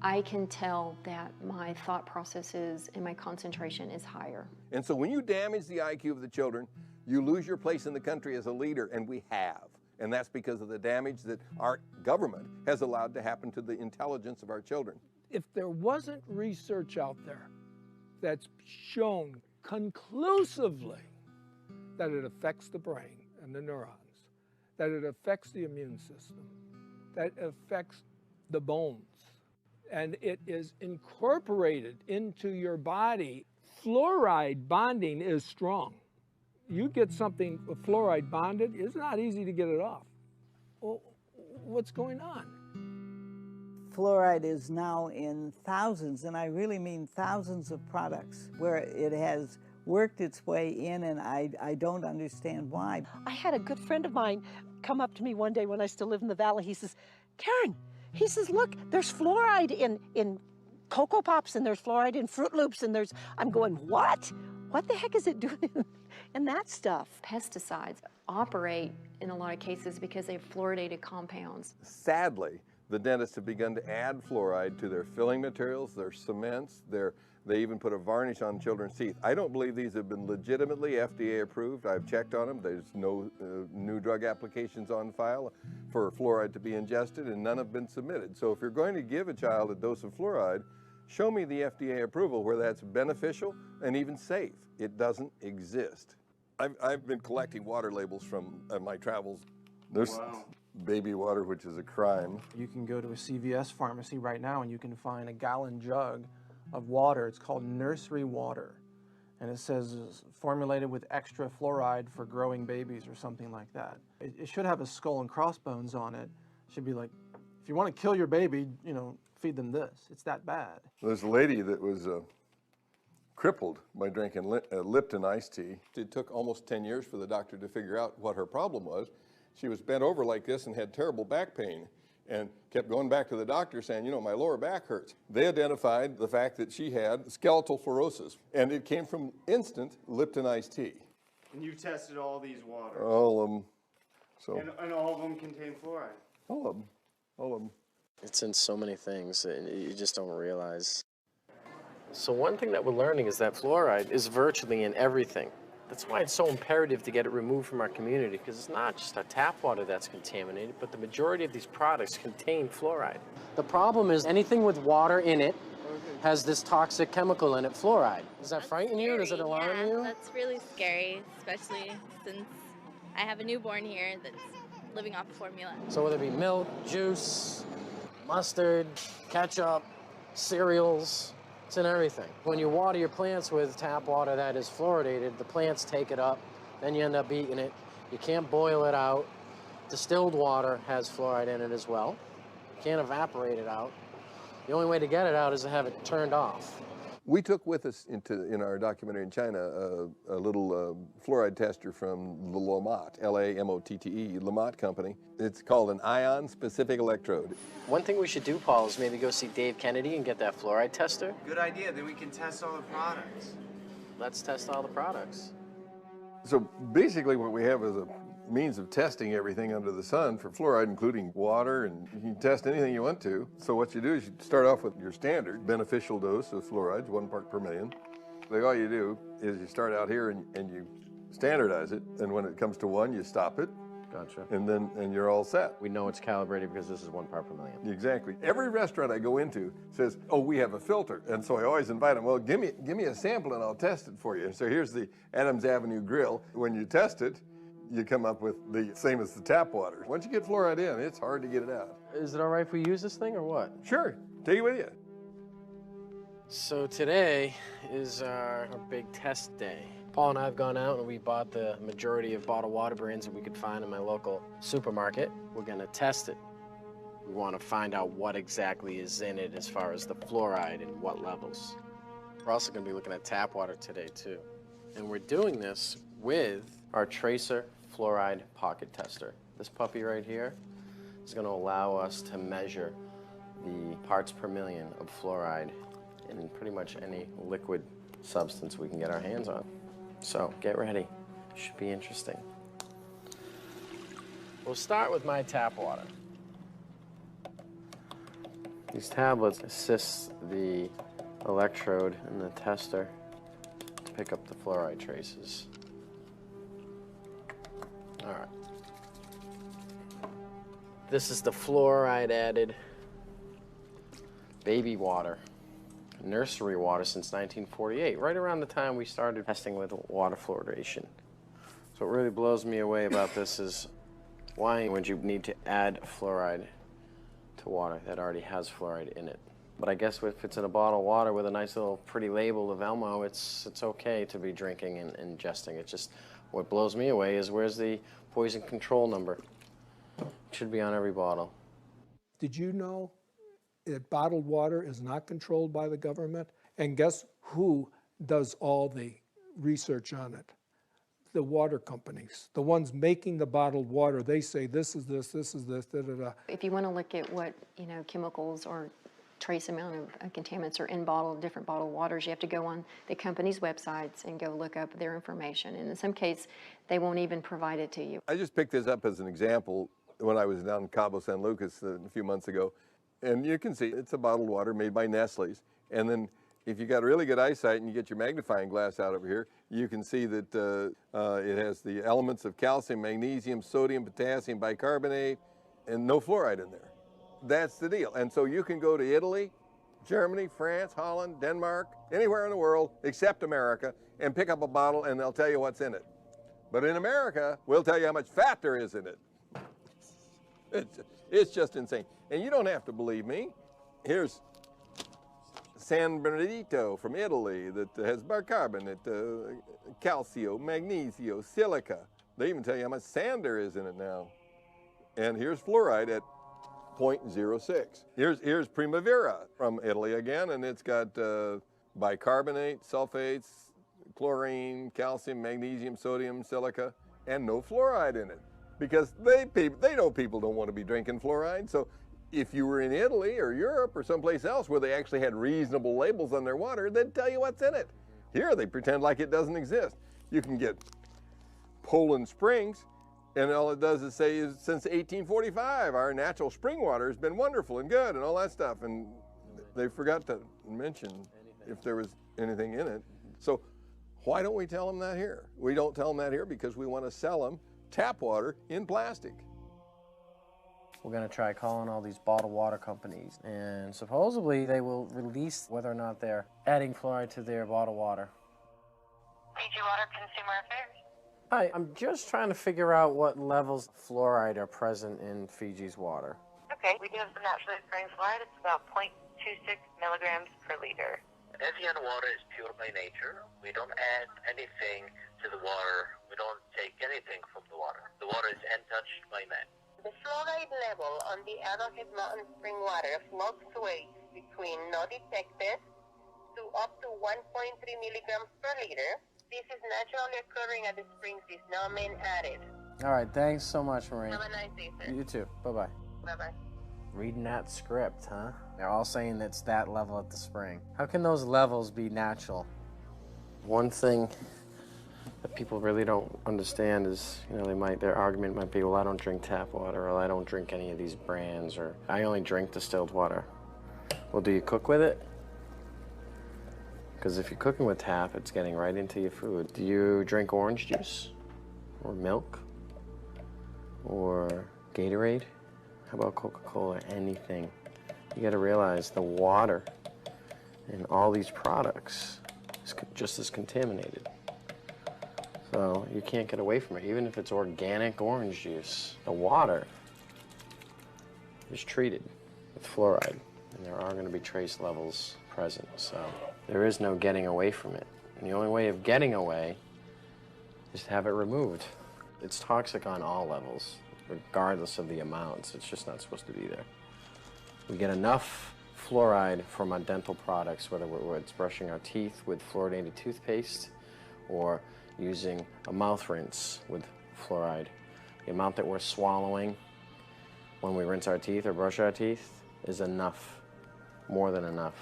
I can tell that my thought processes and my concentration is higher. And so when you damage the IQ of the children, you lose your place in the country as a leader, and we have. And that's because of the damage that our government has allowed to happen to the intelligence of our children. If there wasn't research out there that's shown conclusively that it affects the brain and the neurons, that it affects the immune system, that it affects the bones, and it is incorporated into your body, fluoride bonding is strong. You get something with fluoride bonded, it's not easy to get it off. Well, what's going on? Fluoride is now in thousands, and I really mean thousands of products where it has worked its way in, and I don't understand why. I had a good friend of mine come up to me one day when I still lived in the valley. He says, Karen, he says, look, there's fluoride in Cocoa Pops, and there's fluoride in Fruit Loops, and there's, I'm going, what? What the heck is it doing in that stuff? Pesticides operate in a lot of cases because they have fluoridated compounds. Sadly, the dentists have begun to add fluoride to their filling materials, their cements, they even put a varnish on children's teeth. I don't believe these have been legitimately FDA approved. I've checked on them. There's no new drug applications on file for fluoride to be ingested, and none have been submitted. So if you're going to give a child a dose of fluoride, show me the FDA approval where that's beneficial and even safe. It doesn't exist. I've been collecting water labels from my travels. There's baby water, which is a crime. You can go to a CVS pharmacy right now and you can find a gallon jug of water. It's called nursery water. And it says it's formulated with extra fluoride for growing babies or something like that. It should have a skull and crossbones on it. It should be like, if you want to kill your baby, you know, feed them this. It's that bad. There's a lady that was crippled by drinking Lipton iced tea. It took almost 10 years for the doctor to figure out what her problem was. She was bent over like this and had terrible back pain and kept going back to the doctor saying, you know, my lower back hurts. They identified the fact that she had skeletal fluorosis, and it came from instant Lipton iced tea. And you've tested all these waters? All of them. So. And all of them contain fluoride? All of them. All of them. It's in so many things, and you just don't realize. So one thing that we're learning is that fluoride is virtually in everything. That's why it's so imperative to get it removed from our community, because it's not just our tap water that's contaminated, but the majority of these products contain fluoride. The problem is anything with water in it has this toxic chemical in it, fluoride. Does that frighten you? Does it alarm you? That's really scary, especially since I have a newborn here that's living off of formula. So whether it be milk, juice, mustard, ketchup, cereals, it's in everything. When you water your plants with tap water that is fluoridated, the plants take it up, then you end up eating it. You can't boil it out. Distilled water has fluoride in it as well. You can't evaporate it out. The only way to get it out is to have it turned off. We took with us in our documentary in China a little fluoride tester from the Lamotte, L-A-M-O-T-T-E, Lamotte company. It's called an ion-specific electrode. One thing we should do, Paul, is maybe go see Dave Kennedy and get that fluoride tester. Good idea, then we can test all the products. Let's test all the products. So basically what we have is a means of testing everything under the sun for fluoride, including water, and you can test anything you want to. So what you do is you start off with your standard beneficial dose of fluorides, 1 part per million. Like all you do is you start out here and you standardize it, and when it comes to 1, you stop it. Gotcha. And you're all set. We know it's calibrated because this is 1 part per million. Exactly. Every restaurant I go into says, oh, we have a filter. And so I always invite them, well, give me a sample and I'll test it for you. And so here's the Adams Avenue Grill. When you test it, you come up with the same as the tap water. Once you get fluoride in, it's hard to get it out. Is it all right if we use this thing or what? Sure. Take it with you. So today is our big test day. Paul and I have gone out and we bought the majority of bottled water brands that we could find in my local supermarket. We're gonna test it. We want to find out what exactly is in it as far as the fluoride and what levels. We're also gonna be looking at tap water today too. And we're doing this with our Tracer Fluoride Pocket Tester. This puppy right here is gonna allow us to measure the parts per million of fluoride in pretty much any liquid substance we can get our hands on. So get ready, should be interesting. We'll start with my tap water. These tablets assist the electrode and the tester to pick up the fluoride traces. All right. This is the fluoride added baby water. Nursery water since 1948, right around the time we started testing with water fluoridation. So what really blows me away about this is why would you need to add fluoride to water that already has fluoride in it? But I guess if it's in a bottle of water with a nice little pretty label of Elmo, it's okay to be drinking and ingesting. It's just what blows me away is where's the poison control number? It should be on every bottle. Did you know that bottled water is not controlled by the government? And guess who does all the research on it? The water companies. The ones making the bottled water, they say this is this is this, da-da-da. If you want to look at what, chemicals or trace amount of contaminants are in different bottled waters, you have to go on the company's websites and go look up their information. And in some case, they won't even provide it to you. I just picked this up as an example when I was down in Cabo San Lucas a few months ago. And you can see it's a bottled water made by Nestle's. And then if you got really good eyesight and you get your magnifying glass out over here, you can see that it has the elements of calcium, magnesium, sodium, potassium, bicarbonate, and no fluoride in there. That's the deal. And so you can go to Italy, Germany, France, Holland, Denmark, anywhere in the world except America, and pick up a bottle and they'll tell you what's in it. But in America, we'll tell you how much fat there is in it. It's just insane. And you don't have to believe me. Here's San Bernardino from Italy that has bicarbonate, calcio, magnesio, silica. They even tell you how much sand there is in it now. And here's fluoride at 0.06. Here's Primavera from Italy again, and it's got bicarbonate, sulfates, chlorine, calcium, magnesium, sodium, silica, and no fluoride in it. Because they know people don't want to be drinking fluoride. So if you were in Italy or Europe or someplace else where they actually had reasonable labels on their water, they'd tell you what's in it. Here they pretend like it doesn't exist. You can get Poland Springs, and all it does is say is since 1845, our natural spring water has been wonderful and good and all that stuff. And they forgot to mention if there was anything in it. So why don't we tell them that here? We don't tell them that here because we want to sell them tap water in plastic. We're going to try calling all these bottled water companies, and supposedly they will release whether or not they're adding fluoride to their bottled water. Fiji Water Consumer Affairs. Hi, I'm just trying to figure out what levels of fluoride are present in Fiji's water. Okay, we do have some naturally occurring fluoride. It's about 0.26 milligrams per liter. Evian water is pure by nature. We don't add anything to the water. We don't take anything from the water. The water is untouched by man. fluoride level on the Arrowhead Mountain spring water fluctuates between no detected to up to 1.3 milligrams per liter. This is naturally occurring at the springs, is no man added. All right, thanks so much, Maureen. Have a nice day, sir. You too. Bye-bye. Bye-bye. Reading that script, huh? They're all saying it's that level at the spring. How can those levels be natural? One thing that people really don't understand is, you know, their argument might be, well, I don't drink tap water, or I don't drink any of these brands, or I only drink distilled water. Well, do you cook with it? Because if you're cooking with tap, it's getting right into your food. Do you drink orange juice? Or milk? Or Gatorade? How about Coca-Cola? Anything. You gotta realize the water in all these products is just as contaminated. So you can't get away from it. Even if it's organic orange juice, the water is treated with fluoride, and there are gonna be trace levels present. So there is no getting away from it. And the only way of getting away is to have it removed. It's toxic on all levels, regardless of the amounts. It's just not supposed to be there. We get enough fluoride from our dental products, whether it's brushing our teeth with fluoridated toothpaste or using a mouth rinse with fluoride. The amount that we're swallowing when we rinse our teeth or brush our teeth is enough, more than enough.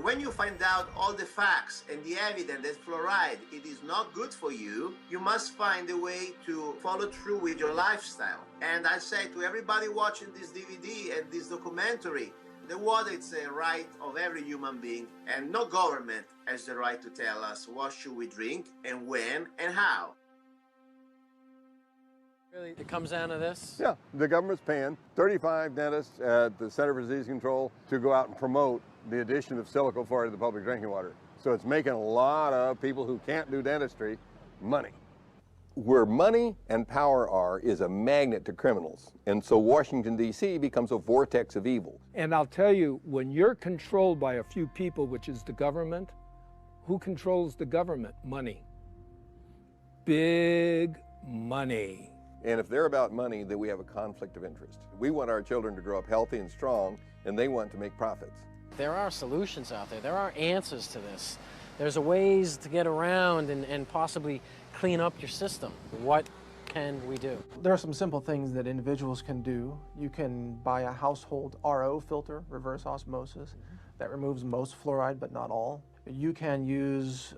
When you find out all the facts and the evidence that fluoride it is not good for you, you must find a way to follow through with your lifestyle. And I say to everybody watching this DVD and this documentary, the water is a right of every human being, and no government has the right to tell us what should we drink and when and how. Really, it comes down to this? Yeah, the government's paying 35 dentists at the Center for Disease Control to go out and promote the addition of silica fluoride to the public drinking water. So it's making a lot of people who can't do dentistry money. Where money and power are is a magnet to criminals. And so Washington, D.C. becomes a vortex of evil. And I'll tell you, when you're controlled by a few people, which is the government, who controls the government? Money. Big money. And if they're about money, then we have a conflict of interest. We want our children to grow up healthy and strong, and they want to make profits. There are solutions out there. There are answers to this. There's a ways to get around and possibly clean up your system. What can we do? There are some simple things that individuals can do. You can buy a household RO filter, reverse osmosis, that removes most fluoride but not all. You can use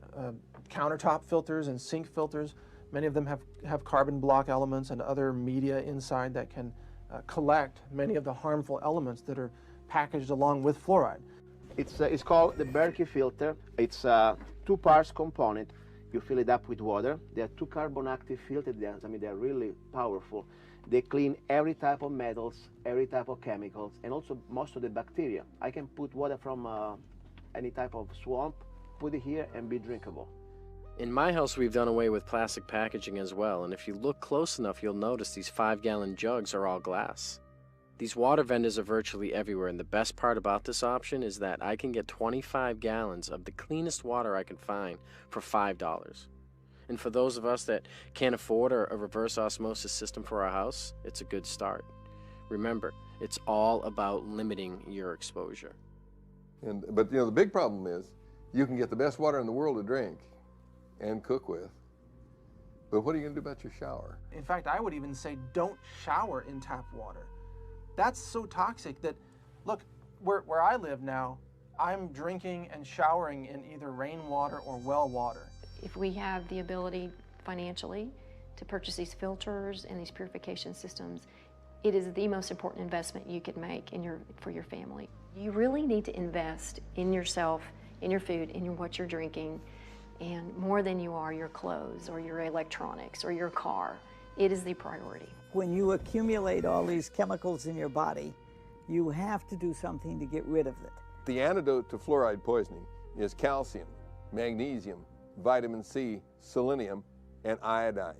countertop filters and sink filters. Many of them have carbon block elements and other media inside that can collect many of the harmful elements that are packaged along with fluoride. It's called the Berkey filter. It's a 2 parts component. You fill it up with water. They're 2 carbon active filters. They're really powerful. They clean every type of metals, every type of chemicals, and also most of the bacteria. I can put water from any type of swamp, put it here, and be drinkable. In my house, we've done away with plastic packaging as well, and if you look close enough, you'll notice these 5-gallon jugs are all glass. These water vendors are virtually everywhere, and the best part about this option is that I can get 25 gallons of the cleanest water I can find for $5. And for those of us that can't afford a reverse osmosis system for our house, it's a good start. Remember, it's all about limiting your exposure. But the big problem is you can get the best water in the world to drink and cook with, but what are you going to do about your shower? In fact, I would even say don't shower in tap water. That's so toxic that, look, where I live now, I'm drinking and showering in either rainwater or well water. If we have the ability financially to purchase these filters and these purification systems, it is the most important investment you could make for your family. You really need to invest in yourself, in your food, in what you're drinking, and more than you are your clothes or your electronics or your car. It is the priority. When you accumulate all these chemicals in your body, you have to do something to get rid of it. The antidote to fluoride poisoning is calcium, magnesium, vitamin C, selenium, and iodine.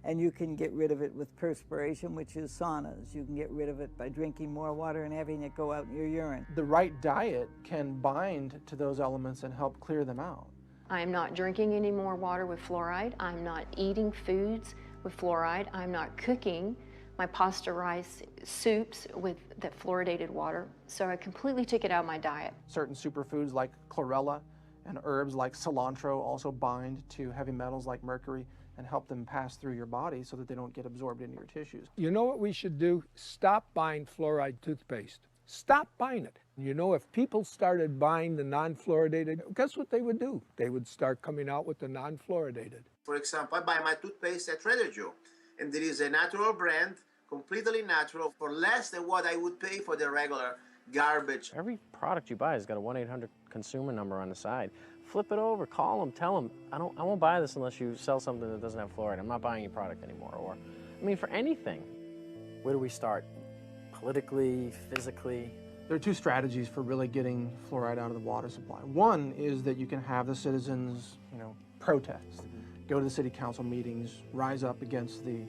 And you can get rid of it with perspiration, which is saunas. You can get rid of it by drinking more water and having it go out in your urine. The right diet can bind to those elements and help clear them out. I'm not drinking any more water with fluoride. I'm not eating foods with fluoride. I'm not cooking my pasteurized soups with that fluoridated water. So I completely took it out of my diet. Certain superfoods like chlorella and herbs like cilantro also bind to heavy metals like mercury and help them pass through your body so that they don't get absorbed into your tissues. You know what we should do? Stop buying fluoride toothpaste. Stop buying it. You know, if people started buying the non-fluoridated, guess what they would do? They would start coming out with the non-fluoridated. For example, I buy my toothpaste at Trader Joe, and there is a natural brand, completely natural, for less than what I would pay for the regular garbage. Every product you buy has got a 1-800 consumer number on the side. Flip it over, call them, tell them, I won't buy this unless you sell something that doesn't have fluoride. I'm not buying your product anymore. Or, I mean, for anything. Where do we start? Politically, physically? There are two strategies for really getting fluoride out of the water supply. One is that you can have the citizens, protest, go to the city council meetings, rise up against the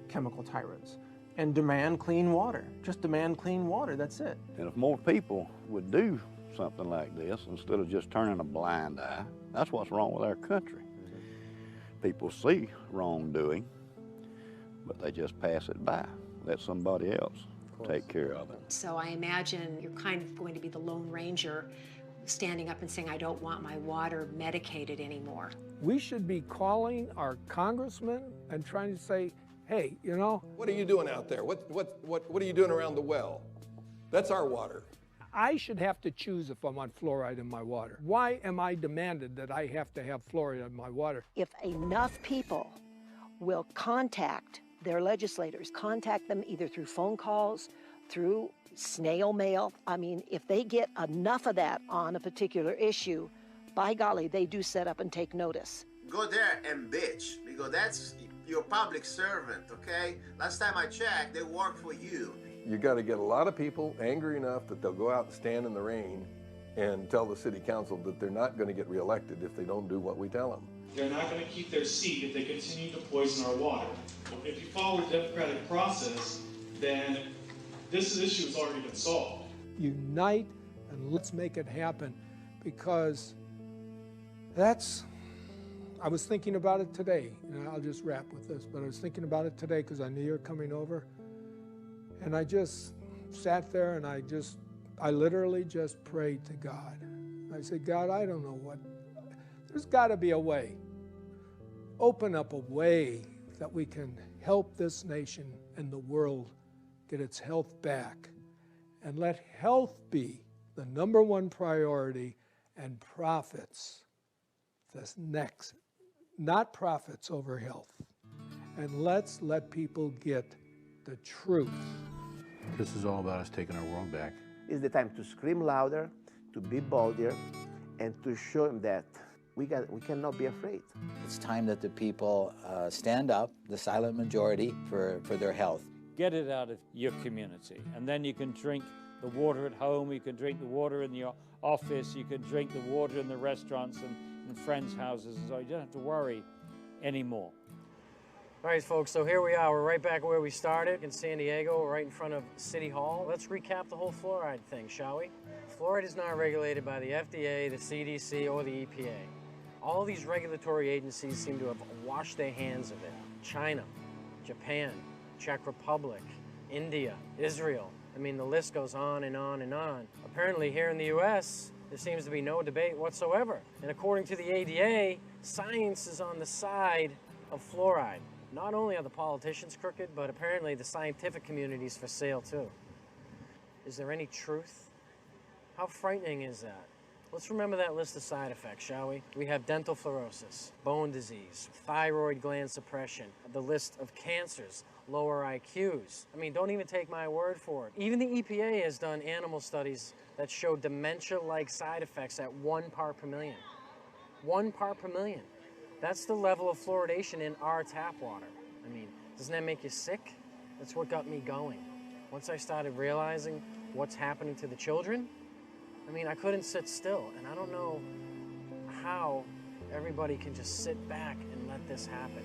chemical tyrants, and demand clean water. Just demand clean water, that's it. And if more people would do something like this, instead of just turning a blind eye, that's what's wrong with our country. People see wrongdoing, but they just pass it by, let somebody else take care of it. So I imagine you're kind of going to be the Lone Ranger standing up and saying, I don't want my water medicated anymore. We should be calling our congressmen and trying to say, hey, What are you doing out there? What are you doing around the well? That's our water. I should have to choose if I want fluoride in my water. Why am I demanded that I have to have fluoride in my water? If enough people will contact their legislators, contact them either through phone calls, through snail mail. I mean, if they get enough of that on a particular issue, by golly, they do set up and take notice. Go there and bitch, because that's your public servant, okay? Last time I checked, they work for you. You got to get a lot of people angry enough that they'll go out and stand in the rain and tell the city council that they're not going to get reelected if they don't do what we tell them. They're not going to keep their seat if they continue to poison our water. If you follow the democratic process, then this issue has already been solved. Unite and let's make it happen, because I was thinking about it today, and I'll just wrap with this, but I was thinking about it today because I knew you were coming over, and I just sat there and I literally just prayed to God. I said, God, I don't know there's got to be a way. Open up a way that we can help this nation and the world get its health back, and let health be the #1 priority, and profits the next, not profits over health. And let's let people get the truth. This is all about us taking our world back. It's the time to scream louder, to be bolder, and to show them that we cannot be afraid. It's time that the people stand up, the silent majority, for their health. Get it out of your community, and then you can drink the water at home, you can drink the water in your office, you can drink the water in the restaurants and in friends' houses, and so you don't have to worry anymore. All right, folks, so here we are. We're right back where we started in San Diego, right in front of City Hall. Let's recap the whole fluoride thing, shall we? Fluoride is not regulated by the FDA, the CDC, or the EPA. All these regulatory agencies seem to have washed their hands of it. China, Japan, Czech Republic, India, Israel. I mean, the list goes on and on and on. Apparently here in the US, there seems to be no debate whatsoever. And according to the ADA, science is on the side of fluoride. Not only are the politicians crooked, but apparently the scientific community's for sale too. Is there any truth? How frightening is that? Let's remember that list of side effects, shall we? We have dental fluorosis, bone disease, thyroid gland suppression, the list of cancers, lower IQs. I mean, don't even take my word for it. Even the EPA has done animal studies that show dementia-like side effects at 1 part per million. 1 part per million. That's the level of fluoridation in our tap water. I mean, doesn't that make you sick? That's what got me going. Once I started realizing what's happening to the children, I mean, I couldn't sit still, and I don't know how everybody can just sit back and let this happen.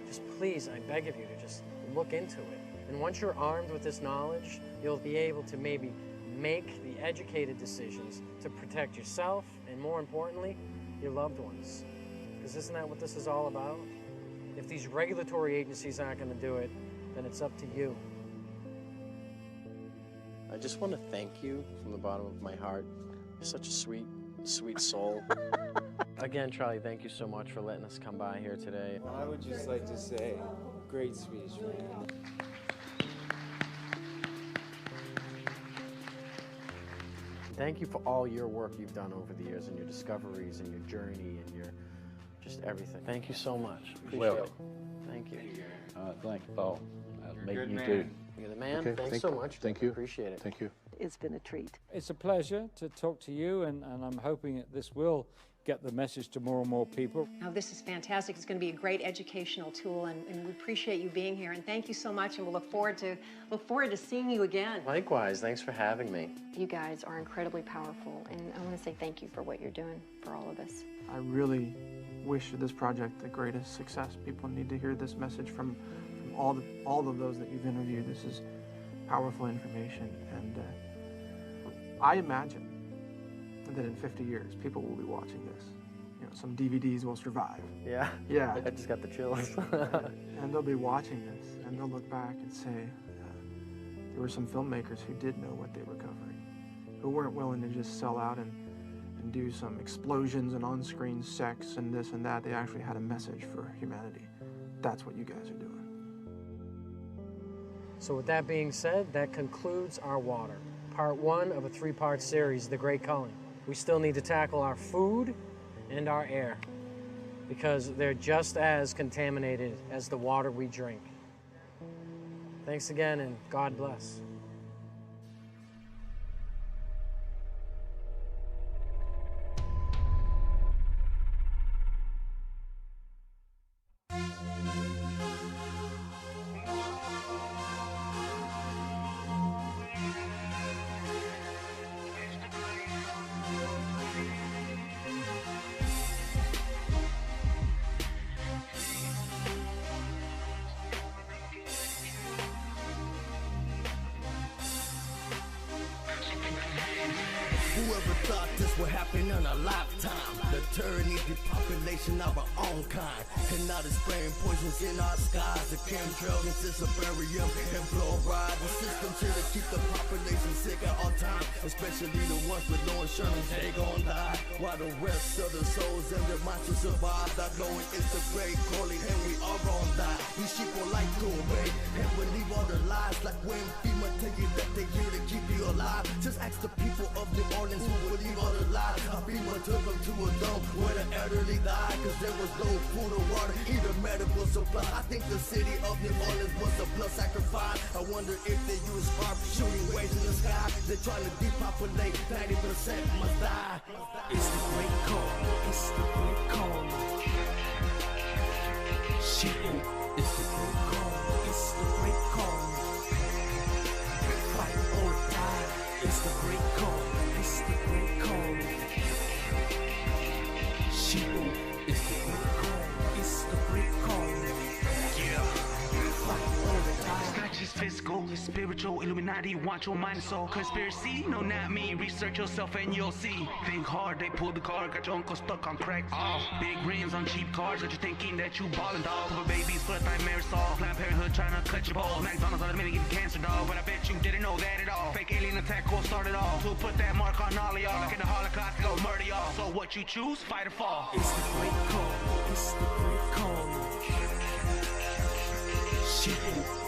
Just please, I beg of you to just look into it. And once you're armed with this knowledge, you'll be able to maybe make the educated decisions to protect yourself and, more importantly, your loved ones. Because isn't that what this is all about? If these regulatory agencies aren't going to do it, then it's up to you. just want to thank you from the bottom of my heart. You're such a sweet, sweet soul. Again, Charlie, thank you so much for letting us come by here today. I would just like to say, great speech, man. Thank you for all your work you've done over the years and your discoveries and your journey and your just everything. Thank you so much. Appreciate it. Thank you. Thank you, Paul. You're a good you man. too. You're the man. Okay, Thanks so much. Thank you. Appreciate it. Thank you. It's been a treat. It's a pleasure to talk to you, and I'm hoping that this will get the message to more and more people. Now, this is fantastic. It's going to be a great educational tool, and we appreciate you being here. And thank you so much, and we'll look forward to seeing you again. Likewise. Thanks for having me. You guys are incredibly powerful, and I want to say thank you for what you're doing for all of us. I really wish this project the greatest success. People need to hear this message from all of those that you've interviewed. This is powerful information, and I imagine that in 50 years, people will be watching this. You know, some DVDs will survive. Yeah. Yeah. I just got the chills. And they'll be watching this, and they'll look back and say, there were some filmmakers who did know what they were covering, who weren't willing to just sell out and do some explosions and on-screen sex and this and that. They actually had a message for humanity. That's what you guys are doing. So with that being said, that concludes our water. Part 1 of a 3-part series, The Great Culling. We still need to tackle our food and our air because they're just as contaminated as the water we drink. Thanks again, and God bless. Whoever thought this would happen in a lifetime? The tyranny, depopulation of our own kind. And now they're spraying poisons in our skies. The chemtrails and barium and fluoride. The system's here to keep the population sick at all times. Especially the ones with no insurance, they gon' die. While the rest of the souls and their minds will survive. Not knowing it's the great calling and we all gon' die. These sheep will like to obey and believe all the lies. Like when FEMA tell you that they're here to keep you alive. Just ask the people of New Orleans who believe all the lies. How FEMA took them to a dome where the elderly died. Cause there was no food or water, either medical supply. I think the city of New Orleans was a blood sacrifice. I wonder if they use sharp shooting waves in the sky. They're trying to depopulate, 90% must die. It's the great call, it's the great call. Shit, it's the great call, it's the great call. Fight or die, it's the great call, it's the great call. Shit, it's the great call, it's the great call. Yeah, fight or die. It's not just physical, it's spiritual. Illuminati want your mind and soul. Conspiracy? No, not me. Research yourself and you'll see. Think hard, they pulled the card. Got your uncle stuck on crack. Oh, big rims on cheap cars. Got you thinking that you ballin' dog. For babies, first nightmare solved. Planned Parenthood trying to cut your balls. McDonald's on the minute getting cancer, dog. But I bet you didn't know that at all. Fake alien attack will start it all. To put that mark on all of y'all. Like in the Holocaust, go murder y'all. So what you choose, fight or fall. It's the great call, it's the great call. Shit.